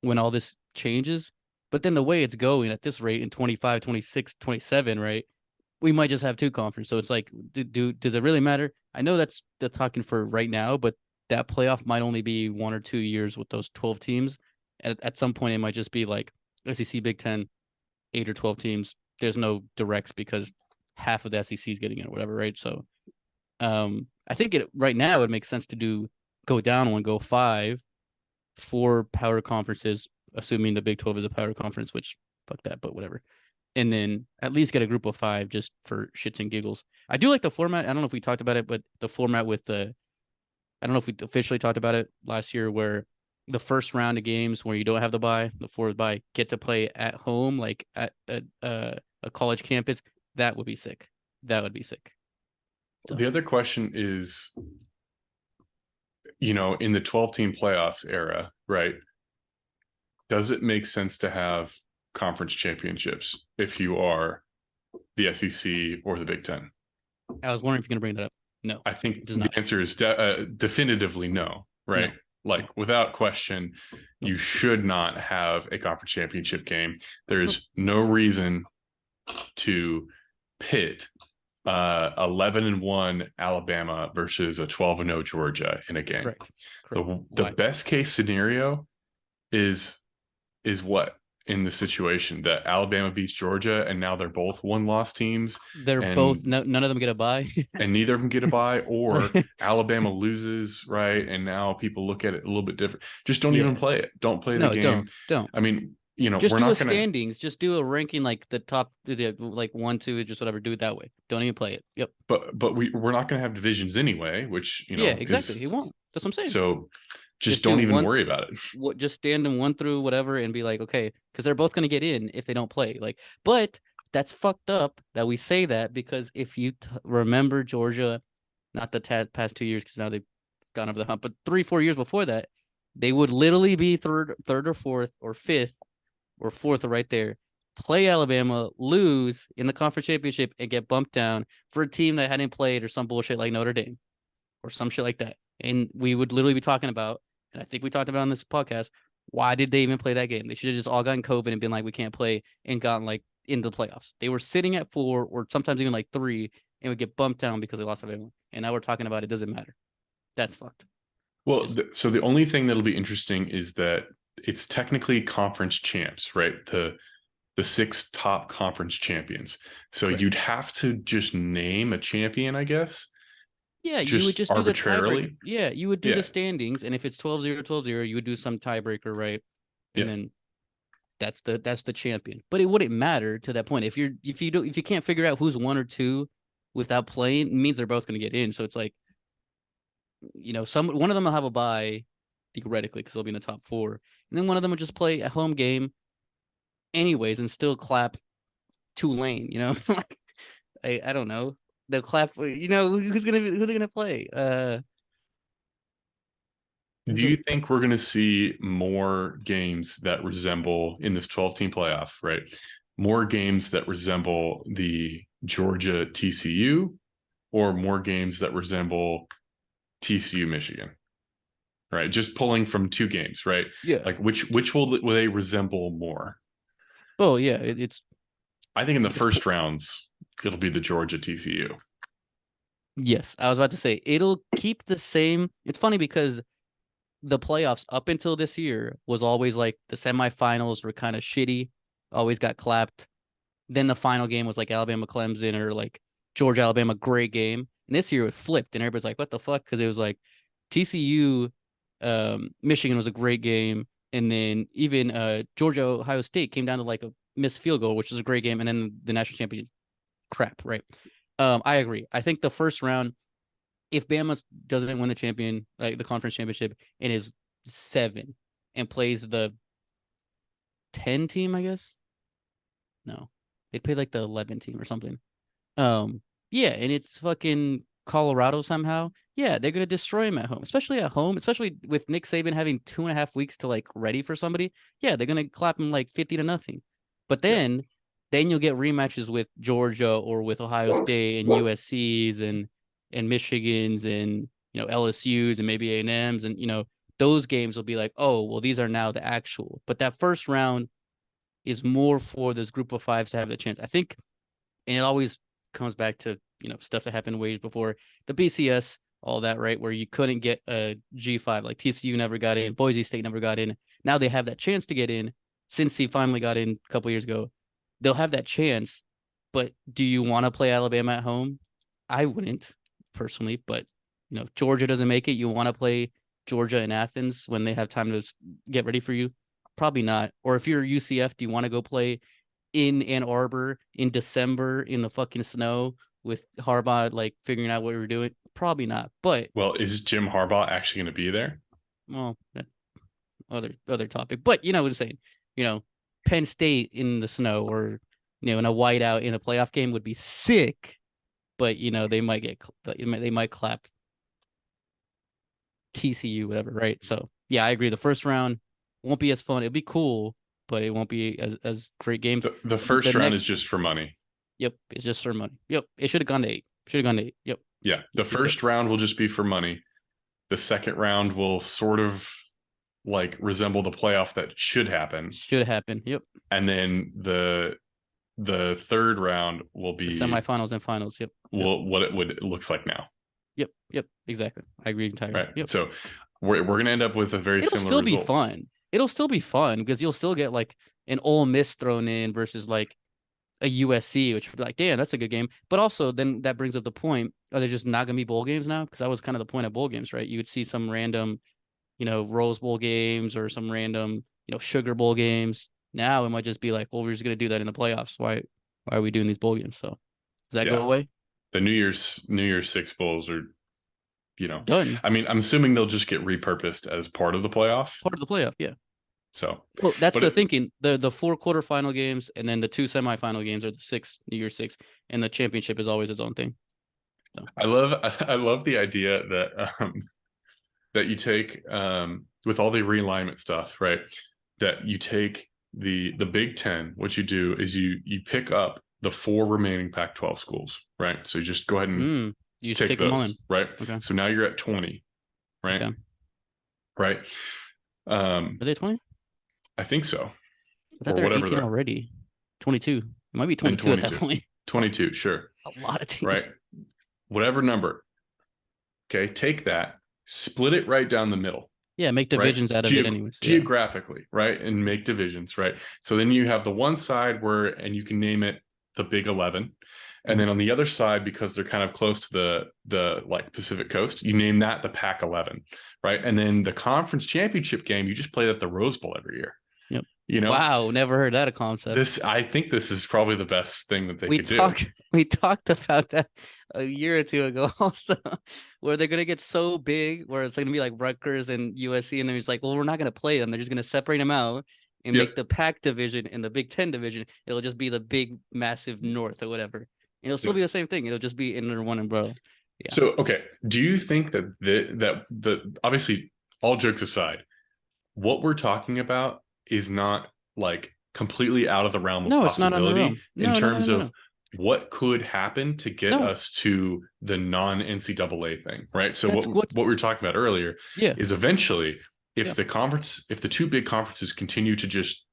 when all this changes. But then the way it's going at this rate in 25, 26, 27, right? We might just have 2 conferences. So it's like, does it really matter? I know that's the talking for right now, but that playoff might only be 1 or 2 years with those 12 teams. At some point, it might just be like SEC, Big Ten, 8 or 12 teams. There's no directs because half of the SEC is getting it or whatever, right? So I think right now it would make sense to go down 1, go 5, 4 power conferences, assuming the Big 12 is a power conference, which fuck that, but whatever. And then at least get a group of 5 just for shits and giggles. I do like the format. I don't know if we talked about it, but the format with I don't know if we officially talked about it last year, where the first round of games where you don't have the bye, the 4th bye, get to play at home, like at a college campus. That would be sick. That would be sick. So, The other question is, in the 12-team playoff era, right? Does it make sense to have conference championships if you are the SEC or the Big Ten? I was wondering if you're going to bring that up. No, I it think does the not. answer is definitively no, right? No, no. Like without question, Nope. you should not have a conference championship game. Nope. There's no reason to pit 11-1 Alabama versus a 12-0 Georgia in a game. Correct. Correct. The Why? best case scenario is what in the situation that Alabama beats Georgia and now they're both one loss teams They're both and none of them get a bye. neither of them get a bye, or Like, Alabama loses, right? And now people look at it a little bit different. Just don't even yeah. play it. Don't play the No, game. don't. I mean, Just we're do a not gonna, standings. Just do a ranking like the top, like 1, 2, just whatever. Do it that way. Don't even play it. Yep. but we're not gonna have divisions anyway, which Yeah, is exactly. He won't. That's what I'm saying. so. Just Just do don't even one. worry about it. What? Just stand in 1 through whatever and be like, okay, because they're both gonna get in if they don't play. Like, but that's fucked up that we say that because if you remember Georgia, not the past 2 years because now they've gone over the hump, but 3, 4 years before that, they would literally be third or fourth or fifth or fourth right there. Play Alabama, lose in the conference championship, and get bumped down for a team that hadn't played or some bullshit like Notre Dame or some shit like that. And we would literally be talking about, and I think we talked about on this podcast, why did they even play that game? They should have just all gotten COVID and been like, we can't play and gotten like into the playoffs. They were sitting at 4 or sometimes even like 3 and would get bumped down because they lost everyone. And now we're talking about it doesn't matter. That's fucked. Well, Just so the only thing that'll be interesting is that it's technically conference champs, right? The six top conference champions. So you'd correct. have to just name a champion, I guess, Yeah, you would just just do the tiebreaker. arbitrarily. Yeah, you would do the Yeah, standings, and if it's 12-0, 12-0, you would do some tiebreaker, right? And yeah. then that's the champion. But it wouldn't matter to that point. If you can't figure out who's 1 or 2 without playing, it means they're both gonna get in. So it's like, some one of them will have a bye theoretically because they'll be in the top 4. And then one of them will just play a home game anyways and still clap Tulane. I don't know. They'll clap who's gonna play? Do you think we're going to see more games that resemble in this 12-team playoff, right? More games that resemble the Georgia TCU or more games that resemble TCU Michigan, right? Just pulling from two games, right? Yeah. Like which will they resemble more? Oh yeah, I think in the it's first rounds it'll be the Georgia TCU. yes. I was about to say it'll keep the same. It's funny because the playoffs up until this year was always like the semifinals were kind of shitty, always got clapped. Then the final game was like Alabama Clemson or like Georgia Alabama, great game. And this year it flipped, and everybody's like, "What the fuck?" Because it was like TCU, Michigan was a great game, and then even Georgia Ohio State came down to like a missed field goal, which was a great game, and then the national championship crap, right? I agree. I think the first round, if Bama doesn't win the like the conference championship, and is 7 and plays the 10 team, I guess. No, they play like the 11 team or something. Yeah, and it's fucking Colorado somehow. Yeah, they're gonna destroy him at home, especially at home, especially with Nick Saban having 2.5 weeks to like ready for somebody. Yeah, they're gonna clap him like 50-0. But Yeah. then you'll get rematches with Georgia or with Ohio State and USC's and Michigan's and LSU's and maybe A&M's and those games will be like, oh well, these are now the actual. But that first round is more for those group of fives to have the chance. I think, and it always comes back to stuff that happened ways before the BCS, all that, right? Where you couldn't get a G5, like TCU never got in, Boise State never got in. Now they have that chance to get in. Since he finally got in a couple years ago, they'll have that chance. But do you want to play Alabama at home? I wouldn't personally, but if Georgia doesn't make it, you want to play Georgia in Athens when they have time to get ready for you? Probably not. Or if you're UCF, do you want to go play in Ann Arbor in December in the fucking snow with Harbaugh like figuring out what we were doing? Probably not. But Well, is Jim Harbaugh actually going to be there? well, other topic. But you know what I'm saying. You know, Penn State in the snow or in a whiteout in a playoff game would be sick. But they might clap TCU whatever, right? So yeah, I agree. The first round won't be as fun. It'll be cool, but it won't be as great games. The The first round is next, just for money. yep, it's just for money. Yep, it should have gone to 8. Should have gone to 8. Yep, Yeah, the yep, yep, yep. first round will just be for money. The second round will sort of like resemble the playoff that should happen. Should have happened. Yep. And then the third round will The be semifinals and finals. Yep. Yep. what it looks like now. Yep. Yep. Exactly. I agree entirely. Right. Yep. So we're gonna end up with a very It'll similar still be results. fun. It'll still be fun because you'll still get like an Ole Miss thrown in versus like a USC, which would be like, damn, that's a good game. But also, then that brings up the point: are they just not gonna be bowl games now? Because that was kind of the point of bowl games, right? You would see some random, Rose Bowl games or some random, Sugar Bowl games. Now it might just be like, well, we're just gonna do that in the playoffs. Why are we doing these bowl games? So does that go Yeah. away? The New Year's Six bowls are, Done. I mean, I'm assuming they'll just get repurposed as part of the playoff. Part of the playoff, yeah. So, Well, that's but the thinking. The four quarterfinal games and then the two semifinal games are the six New Year's Six, and the championship is always its own thing. So. I love the idea that you take with all the realignment stuff, right? That you take the Big Ten. What you do is you pick up the four remaining Pac-12 schools, right? So you just go ahead and You just take take them all in. those, right? Okay. So now you're at 20, right? Okay. Right. Are they 20? I think so, I thought or they were whatever 18 they're. 22. It might be Then 22 at that 22. point. 22, sure. A lot of teams. Right. Whatever number. Okay. Take that, split it right down the middle. Yeah, make Right. divisions out of it anyways. Yeah. Geographically, right. And make divisions, right. So then you have the one side and you can name it the Big 11. And then on the other side, because they're kind of close to the like Pacific Coast, you name that the Pac 11, right? And then the conference championship game, you just play that at the Rose Bowl every year. Yep. You know, Wow, never heard that a concept. I think this is probably the best thing that they We could do. talked about that a year or two ago also, where they're gonna get so big where it's gonna be like Rutgers and USC, and then it's like, well, we're not gonna play them. They're just gonna separate them out and Yep. make the Pac division and the Big Ten division. It'll just be the big, massive North or whatever. And it'll still be the same thing. It'll just be under one umbrella. Yeah. So, okay, do you think that the obviously, all jokes aside, what we're talking about is not like completely out of the realm of No, it's not on the possibility realm. in No, no, no, terms no, of no. what could happen to get No, us to the non-NCAA thing, right? So that's what what. we were talking about earlier Yeah, is eventually, yeah, if the two big conferences continue to just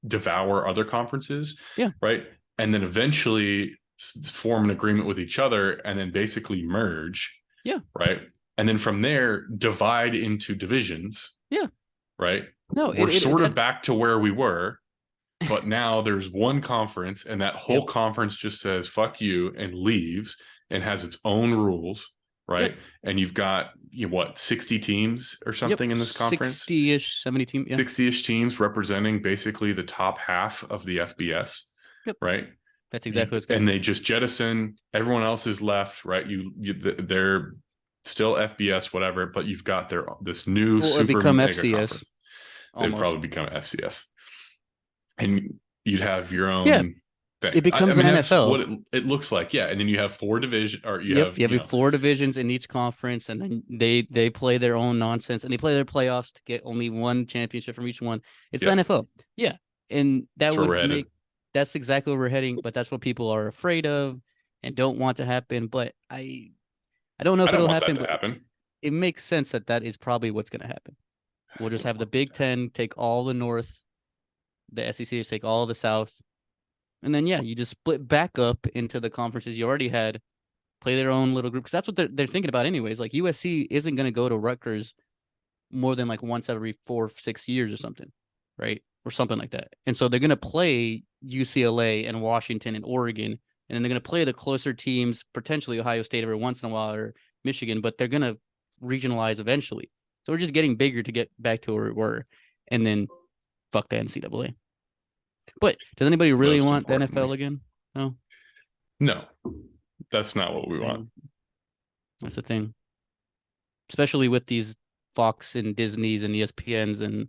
devour other conferences, yeah, right, and then eventually form an agreement with each other and then basically merge, yeah, right, and then from there divide into divisions, yeah. right, No, we're sort of that, back to where we were, but now there's one conference and that whole yep, conference just says fuck you and leaves and has its own rules, yep, right? And you've got, what, 60 teams or yep. something in this conference, 60-ish, 70 team. Yeah, 60-ish teams representing basically the top half of the FBS, yep. right? That's exactly what's gonna And they happen. just jettison everyone else is left, right? They're still FBS, whatever, but you've got this new Well, it super become mega FCS conference. They'd almost. probably become FCS, and you'd have your Yeah, own thing. it I becomes mean, an that's NFL. what it looks like. Yeah, and then you have four division, or you Yep, have, you have four divisions in each conference, and then they play their own nonsense, and they play their playoffs to get only one championship from each one. It's the yep, NFL, yeah, and that that's where we're would headed. make that's exactly where we're heading. But that's what people are afraid of and don't want to happen. But I don't know I if don't it'll want that happen, to but happen. it makes sense that that is probably what's going to happen. We'll I just don't have the want that Big to happen. Ten take all the North, the SEC take all the South, and then yeah, you just split back up into the conferences you already had, play their own little group because that's what they're thinking about anyways. Like USC isn't going to go to Rutgers more than like once every 4 6 years or something, right? Or something like that. And so they're going to play UCLA and Washington and Oregon, and then they're going to play the closer teams, potentially Ohio State every once in a while or Michigan, but they're going to regionalize eventually. So we're just getting bigger to get back to where we were, and then fuck the NCAA. But does anybody really Most want the importantly, NFL again? No. no, that's not what we want. That's the thing. Especially with these Fox and Disney's and ESPNs and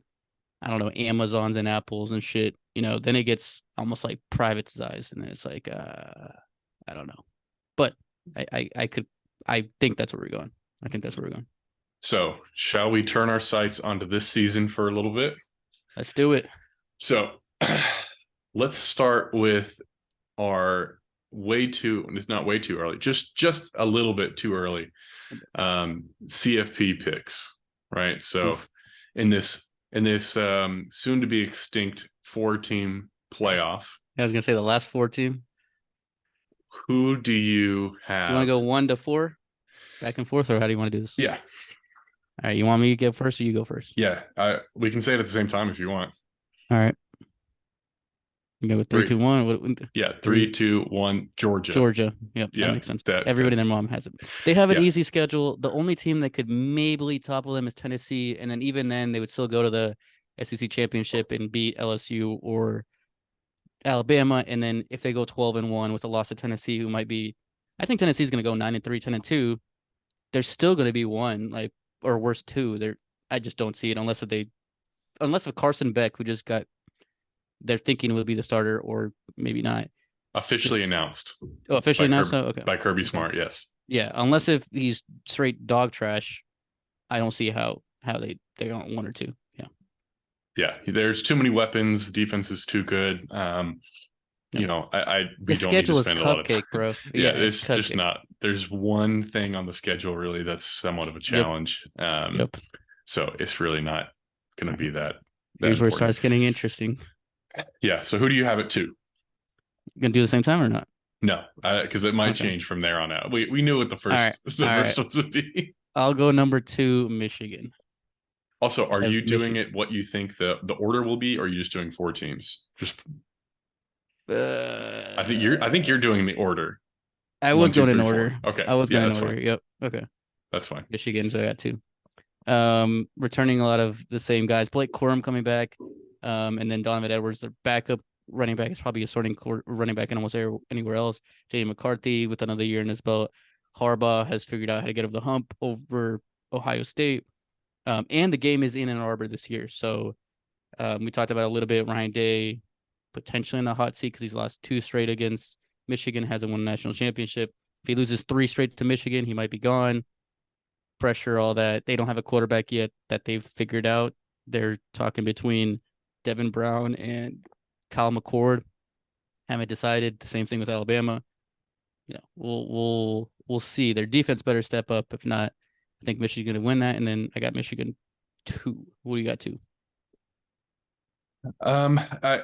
I don't know, Amazons and Apples and shit, then it gets almost like privatized and then it's like I don't know. But I think that's where we're going. I think that's where we're going. So, shall we turn our sights onto this season for a little bit? Let's do it. So, let's start with our it's not way too early, just a little bit too early. CFP picks, right? So Oof. in this soon to be extinct 4-team playoff, I was gonna say the last four team. Who do you Do you want to have? go 1 to 4, back and forth, or how do you want to do this? Yeah, All right, you want me to go first, or you go first? yeah. We can say it at the same time if you want. All right, you go with three, Three. two, one. Yeah, Three. 3, 2, 1. Georgia. Georgia. Yep, that Yeah, makes sense. that. Everybody and their mom has it. They have an Yeah, easy schedule. The only team that could maybe topple them is Tennessee, and then even then, they would still go to the SEC championship and beat LSU or Alabama. And then if they go 12-1 with a loss to Tennessee, who might be, I think Tennessee's going to go 9-3, 10-2. They're still going to be one, like, or worse two. I just don't see it unless if Carson Beck, who just got, they're thinking will be the starter, or maybe not. officially Just announced officially by announced. Kirby So okay, by Kirby okay, Smart. Yes. yeah. Unless if he's straight dog trash, I don't see how they don't 1 or 2. Yeah. Yeah, there's too many weapons. The defense is too good. Yep. The We don't need to schedule is spend a lot of cupcake, time. bro. Yeah, Yeah, it's it's just cupcake. not. There's one thing on the schedule really that's somewhat of a Yep. challenge. Yep. So it's really not going All to be right. that Here's where it important. starts getting interesting. Yeah. So who do you have it to? You gonna do the same time or not? No, because it might Okay. change from there on out. We knew what the All right. first All the right. first ones would be. I'll go number 2, Michigan. Also, are I have you doing Michigan. it what you think the order will be, or are you just doing 4 teams? Just I think you're doing the order. I One, was two, going in three, four. order. Okay. I was Yeah, going in that's fine. order. Yep. Okay. That's fine. Michigan, so I got 2. Returning a lot of the same guys. Blake Corum coming back, and then Donovan Edwards, their backup running back, is probably a starting running back in almost anywhere else. J.D. McCarthy with another year in his belt. Harbaugh has figured out how to get over the hump over Ohio State, and the game is in Ann Arbor this year. So we talked about a little bit. Ryan Day potentially in the hot seat because he's lost 2 straight against Michigan, hasn't won a national championship. If he loses 3 straight to Michigan, he might be gone. Pressure, all that. They don't have a quarterback yet that they've figured out. They're talking between Devin Brown and Kyle McCord. Haven't decided. The same thing with Alabama. We'll see. Their defense better step up. If not, I think Michigan's gonna win that. And then I got Michigan 2. What do you got 2? Um, I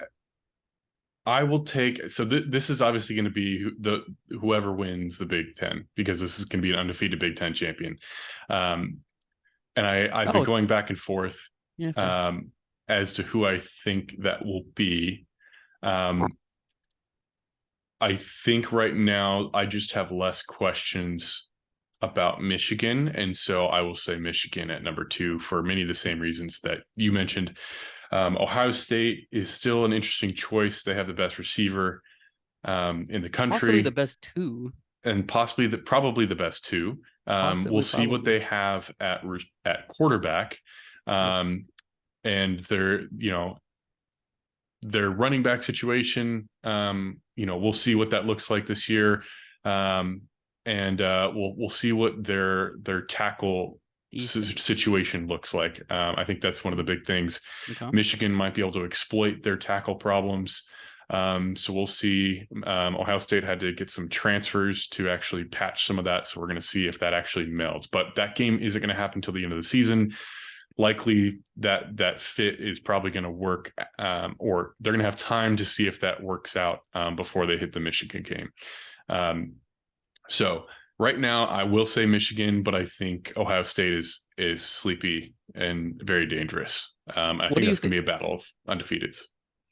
I will take. So this is obviously going to be whoever wins the Big Ten, because this is going to be an undefeated Big Ten champion. Um, and I've been Oh, going back and forth yeah, fair. as to who I think that will be. Um, I think right now I just have less questions about Michigan, and so I will say Michigan at number 2 for many of the same reasons that you mentioned. Ohio State is still an interesting choice. They have the best receiver in the Possibly the country, best 2. and probably the best 2. We'll Possibly, see what probably. they have at quarterback, Yep. um, and their running back situation. We'll see what that looks like this year, and we'll see what their tackle Defense. situation looks like. I think that's one of the big things. Okay. Michigan might be able to exploit their tackle problems. So we'll see. Ohio State had to get some transfers to actually patch some of that. So we're going to see if that actually melds. But that game isn't going to happen until the end of the season. Likely that fit is probably going to work, or they're going to have time to see if that works out before they hit the Michigan game. So right now, I will say Michigan, but I think Ohio State is sleepy and very dangerous. I What think do you that's going think? to be a battle of undefeateds.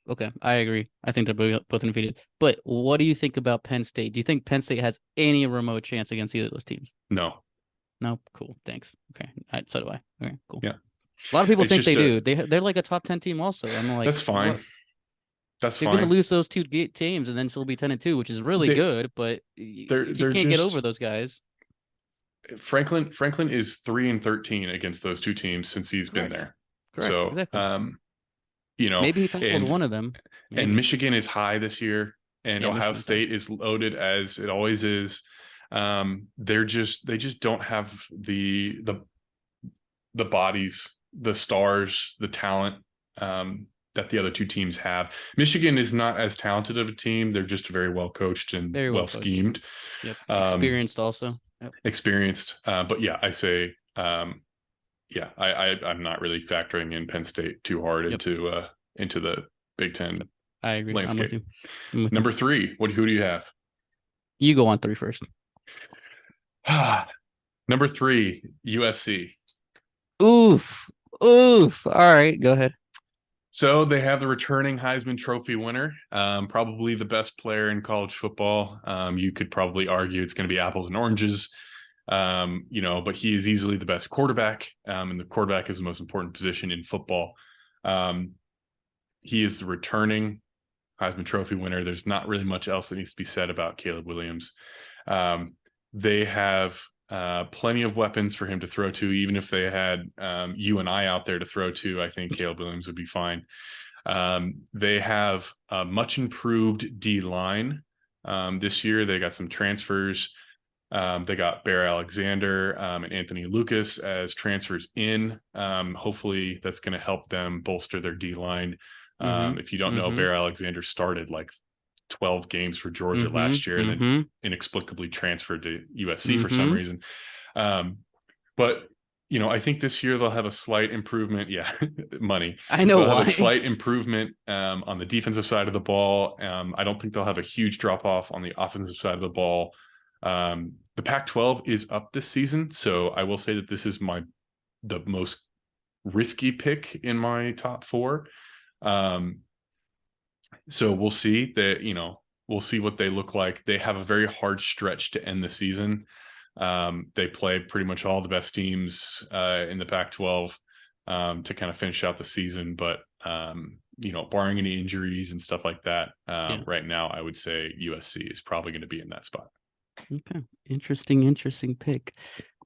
Okay, I agree. I think they're both undefeated. But what do you think about Penn State? Do you think Penn State has any remote chance against either of those teams? No, No, cool. Thanks. Okay, so do I. Okay, cool. yeah, A lot of people it's think they just do. They're like a top 10 team. Also, I'm like, that's fine. what? That's They're gonna fine. lose those 2 teams and then still be 10-2, which is really They good. But if you they're can't get over just those guys, Franklin is 3-13 against those 2 teams since he's been correct, there. correct, So exactly. Maybe he tackles and one of them. and Maybe. Michigan is high this year, and Yeah, Ohio Michigan's high. State is loaded as it always is. They just don't have the bodies, the stars, the talent that the other 2 teams have. Michigan is not as talented of a team. They're just very well coached and Very well well coached. schemed, Yep. um, Experienced also. Yep. experienced. But yeah, I say, yeah, I'm not really factoring in Penn State too hard Yep. into the Big Ten. I agree. I'm with landscape. you. I'm with you. Number three, who do you have? You go on three first. Number three, USC. Oof. Oof. All right, go ahead. So they have the returning Heisman Trophy winner, probably the best player in college football. You could probably argue it's going to be apples and oranges, but he is easily the best quarterback, and the quarterback is the most important position in football. Um, he is the returning Heisman Trophy winner. There's not really much else that needs to be said about Caleb Williams. They have plenty of weapons for him to throw to. Even if they had you and I out there to throw to, I think Caleb Williams would be fine. They have a much improved D line this year. They got some transfers. They got Bear Alexander and Anthony Lucas as transfers in. Hopefully, that's going to help them bolster their D line. Mm-hmm. If you don't know, Mm-hmm. Bear Alexander started like 12 games for Georgia Mm-hmm. last year and then Mm-hmm. inexplicably transferred to USC for some Mm-hmm. reason. Um, but I think this year they'll have a slight improvement. Yeah, money. I know They'll have a why. slight improvement on the defensive side of the ball. I don't think they'll have a huge drop off on the offensive side of the ball. The Pac-12 is up this season, so I will say that this is the most risky pick in my top four. So we'll see we'll see what they look like. They have a very hard stretch to end the season. They play pretty much all the best teams in the Pac-12 to kind of finish out the season. But barring any injuries and stuff like that, Yeah. right now I would say USC is probably going to be in that spot. Okay. Interesting pick.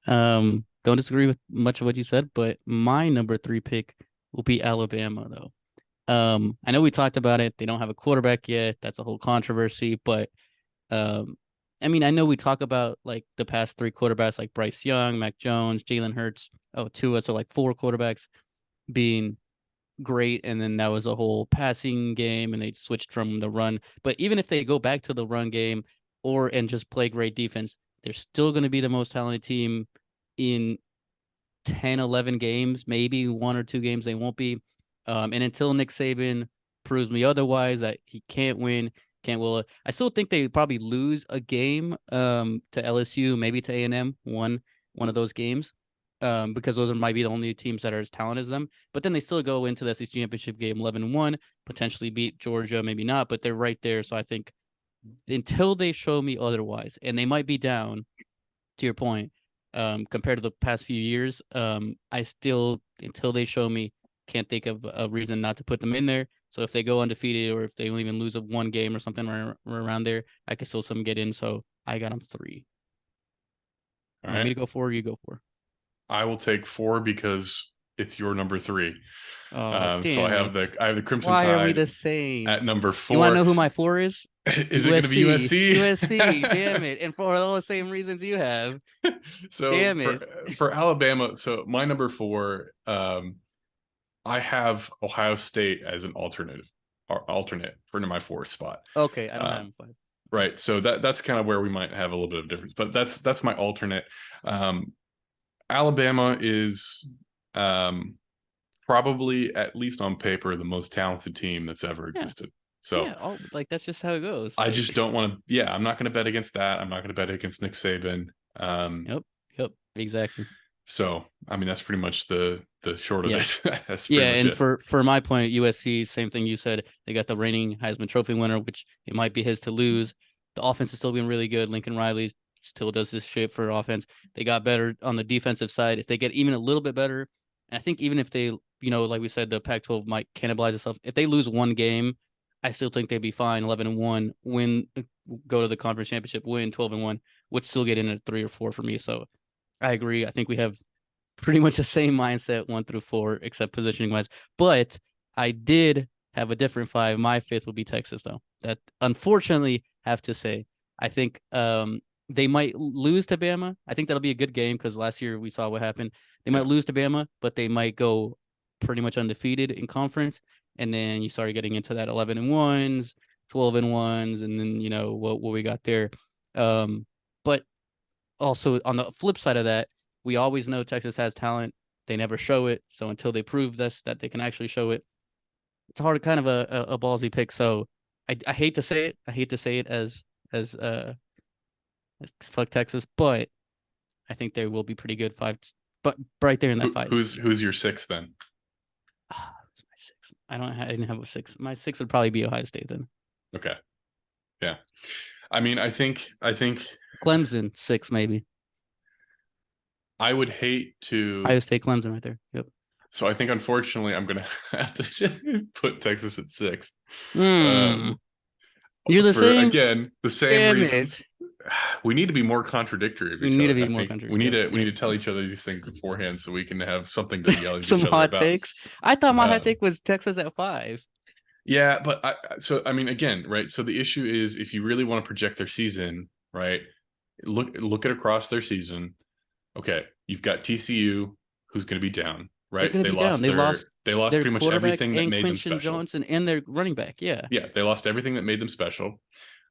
Don't disagree with much of what you said, but my number three pick will be Alabama, though. I know we talked about it. They don't have a quarterback yet. That's a whole controversy, but um, I mean, I know we talk about like the past three quarterbacks, like Bryce Young, Mac Jones, Jalen Hurts. Oh, Tua, so like four quarterbacks being great, and then that was a whole passing game, and they switched from the run. But even if they go back to the run game, and just play great defense, they're still going to be the most talented team in 10, 11 games, maybe one or two games they won't be. And until Nick Saban proves me otherwise that he can't win, can't will, I still think they probably lose a game to LSU, maybe to A&M, one of those games. Because those might be the only teams that are as talented as them. But then they still go into the SEC championship game 11-1, potentially beat Georgia, maybe not, but they're right there. So I think until they show me otherwise, and they might be down, to your point, compared to the past few years, I still, until they show me, can't think of a reason not to put them in there. So if they go undefeated, or if they don't even lose a one game or something around there, I could still some get in. So I got them three. All You want right. me to go four, or you go four? I will take four because it's your number three. Oh, So I damn have it. the Crimson Why are we Tide the same? at number You want to four. know who my four is? Is it going to be USC. USC? USC. Damn it. And for all the same reasons you have. So Damn for it. for Alabama, so my number four, I have Ohio State as an alternate for my fourth spot. Okay, I don't have Um, him five. Okay. right. So that's kind of where we might have a little bit of difference, but that's my alternate. Um, Alabama is um, probably, at least on paper, the most talented team that's ever Yeah. existed. So Yeah. Oh, like that's just how it goes. I just Like, don't want to. Yeah, I'm not going to bet against that. I'm not going to bet against Nick Saban. Um, yep. Yep. Exactly. so I mean, that's pretty much the short of Yeah. it. That's pretty Yeah, much and it. for my point, USC, same thing you said. They got the reigning Heisman Trophy winner, which it might be his to lose. The offense is still being really good. Lincoln Riley still does this shit for offense. They got better on the defensive side. If they get even a little bit better, and I think even if they, like we said, the Pac-12 might cannibalize itself. If they lose one game, I still think they'd be fine. 11-1, win, go to the conference championship, win 12-1, would still get in at 3 or 4 for me. So I agree. I think we have pretty much the same mindset 1 through 4, except positioning wise. But I did have a different five. My fifth will be Texas, though. That unfortunately have to say, I think they might lose to Bama. I think that'll be a good game because last year we saw what happened. They might Yeah. lose to Bama, but they might go pretty much undefeated in conference. And then you started getting into that 11-1s, 12-1s, and then what we got there. But also on the flip side of that, we always know Texas has talent. They never show it. So until they prove this that they can actually show it, it's hard, kind of a ballsy pick. So I hate to say it. I hate to say it as fuck Texas, but I think they will be pretty good five, but right there in that five. Who's your sixth then? Who's my six? I didn't have a six. My six would probably be Ohio State then. Okay. Yeah. I mean, I think Clemson six maybe. I would hate to. Ohio State, Clemson right there. Yep. So I think unfortunately I'm gonna have to put Texas at six. Hmm. Um, You're the for same. again the same Damn reasons. it. We need to be more contradictory of We each need to other. be I more think country. we need Yep. to we Yep. need to tell each other these things beforehand so we can have something to yell at Some each other hot about. takes. I thought my hot Um, take was Texas at five. yeah, but so I mean, again, right? So the issue is if you really want to project their season, right? Look at across their season. Okay, you've got TCU who's going to be down, They're right? gonna be down. They lost Their pretty much quarterback everything that and made them Quinton special. Jones and their running back. Yeah. Yeah, they lost everything that made them special.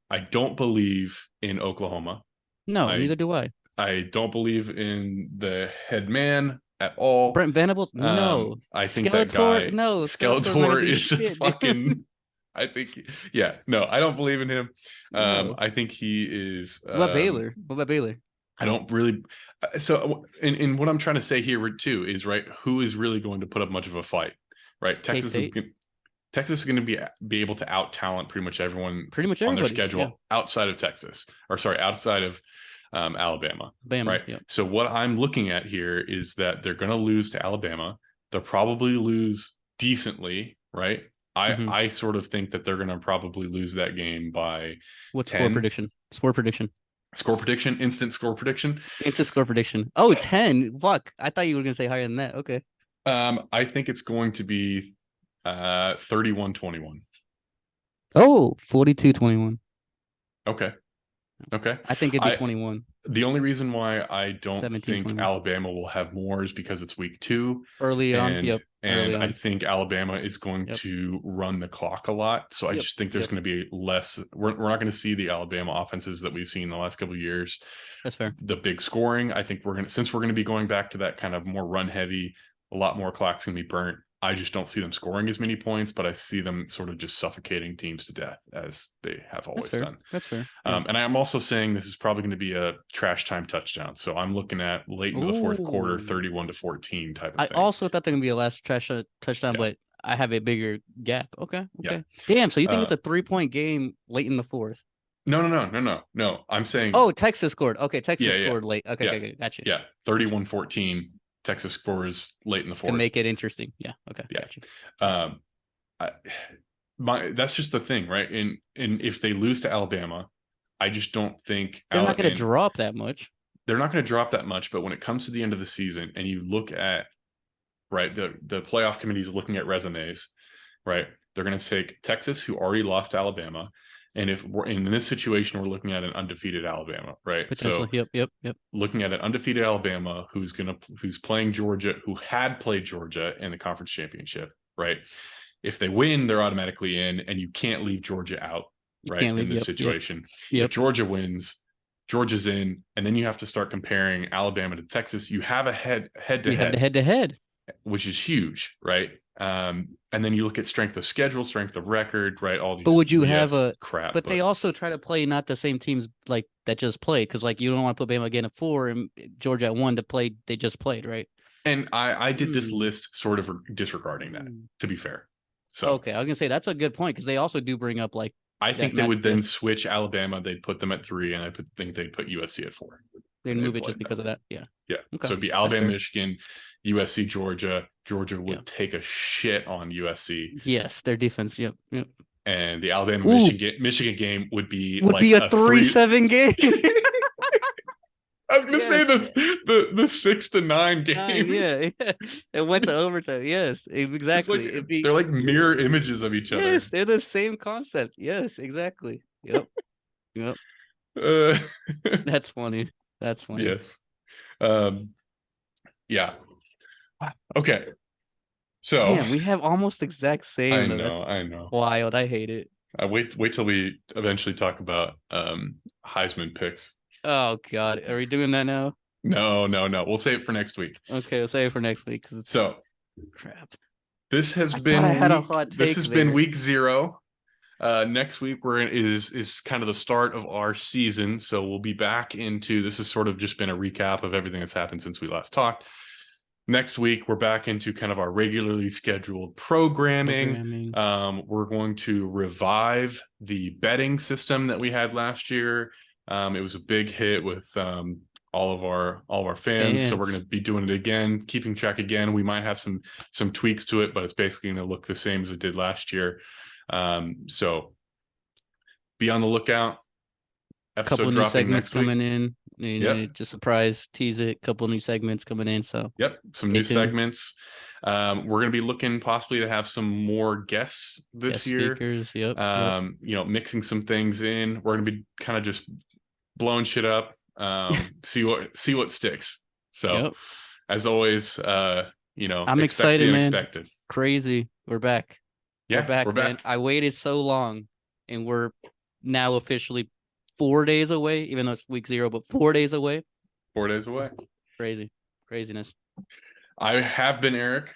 I don't believe in Oklahoma. No, I neither do I. I don't believe in the head man at all. Brent Venables, no. I think that Skeletor, guy no. Skeletor's not gonna Skeletor do is a shit, dude. fucking. I think, yeah, no, I don't believe in him. No. I think he is. What about Baylor? What about Baylor? I don't really. So, in what I'm trying to say here too is right. Who is really going to put up much of a fight? Right, K State. Texas is going to be able to out talent pretty much everyone Pretty much on their everybody. Yeah. schedule outside of Texas, or sorry, outside of Alabama. Bama. Right. Yep. So what I'm looking at here is that they're going to lose to Alabama. They'll probably lose decently. Right. Mm-hmm. I sort of think that they're going to probably lose that game by What score 10. prediction? Score prediction. Score prediction, instant score prediction. It's a score prediction. Oh, 10. Fuck. I thought you were gonna say higher than that. Okay. I think it's going to be 31-21. Oh, 42-21. Okay. Okay. I think it'd be I 21. The only reason why I don't 17, think 21. Alabama will have more is because it's week 2, Early on. and Yep. Early I on. think Alabama is going Yep. to run the clock a lot. So I Yep. just think there's Yep. going to be less. We're not going to see the Alabama offenses that we've seen the last couple of years. That's fair. The big scoring. I think since we're going to be going back to that kind of more run heavy, a lot more clock's going to be burnt. I just don't see them scoring as many points, but I see them sort of just suffocating teams to death as they have always done. That's fair. Yeah. And I'm also saying this is probably going to be a trash time touchdown. So I'm looking at late into the fourth quarter, 31-14 type of I thing. also thought they're gonna be a last trash touchdown, Yeah. but I have a bigger gap. Okay. Yeah. Damn. So you think it's a 3-point game late in the fourth? No. I'm saying. Oh, Texas scored. Okay, Texas Yeah. scored late. Okay, Yeah. okay, gotcha. Yeah, 31-14. Texas scores late in the fourth To make it interesting. Yeah. Okay. Yeah. Gotcha. That's just the thing, right? And if they lose to Alabama, I just don't think They're not going to drop that much. They're not going to drop that much. But when it comes to the end of the season, and you look at right, the playoff committee is looking at resumes, right? They're going to take Texas, who already lost to Alabama, and if we're in this situation, we're looking at an undefeated Alabama, right? Potentially. So, Yep. looking at an undefeated Alabama who's playing Georgia, who had played Georgia in the conference championship, right? If they win, they're automatically in, and you can't leave Georgia out, right? In this situation. Yep. If Georgia wins, Georgia's in, and then you have to start comparing Alabama to Texas. You have a head-to-head, which is huge, right? And then you look at strength of schedule, strength of record, right? All these. But would you have crap? But they also try to play not the same teams like that just played, because like you don't want to put Bama again at 4 and Georgia at 1 to play. They just played, right? And I did this list sort of disregarding that, to be fair. So okay, I was gonna say that's a good point, because they also do bring up like. I think they would then switch Alabama. They'd put them at 3, and I think they'd put USC at 4. They'd move it just because of that. Yeah. Yeah. Okay. So it'd be Alabama, Michigan, USC, Georgia. Georgia would take a shit on USC. Yes, their defense. Yep. And the Alabama Michigan game would be a 3-7 game. I was gonna say the 6-9 game. Yeah. It went to overtime. Yes, exactly. They're like mirror images of each other. Yes, they're the same concept. Yes, exactly. Yep. That's funny. Yes. Yeah. Okay. So damn, we have almost exact same. I know. That's I know. Wild. I hate it. Wait till we eventually talk about Heisman picks. Oh God, are we doing that now? No. We'll save it for next week. Okay, we'll save it for next week so crap. This has I thought I been had a week. hot This take has been there. week 0. Next week is kind of the start of our season, so we'll be back into this. Has sort of just been a recap of everything that's happened since we last talked. Next week, we're back into kind of our regularly scheduled programming. Programming. We're going to revive the betting system that we had last year. It was a big hit with all of our fans, so we're going Fans. to be doing it again, keeping track again. We might have some tweaks to it, but it's basically going to look the same as it did last year. So be on the lookout. Couple Episode new dropping segments next week. coming in. Yep. Just surprise, tease it. Couple new segments coming in. So Yep. Some stay new tuned. segments. We're going to be looking possibly to have some more guests this Guest year. speakers. Yep. Yep. Mixing some things in. We're going to be kind of just blowing shit up. See what sticks. So Yep. as always, I'm expect the excited, man. It's unexpected. crazy. We're back. We're Yeah, we're back, man. back. I waited so long, and we're now officially 4 days away, even though it's week 0, but 4 days away. 4 days away. Crazy. Craziness. I have been Eric,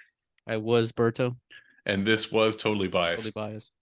I was Berto. and this was Totally Totally Biased. biased.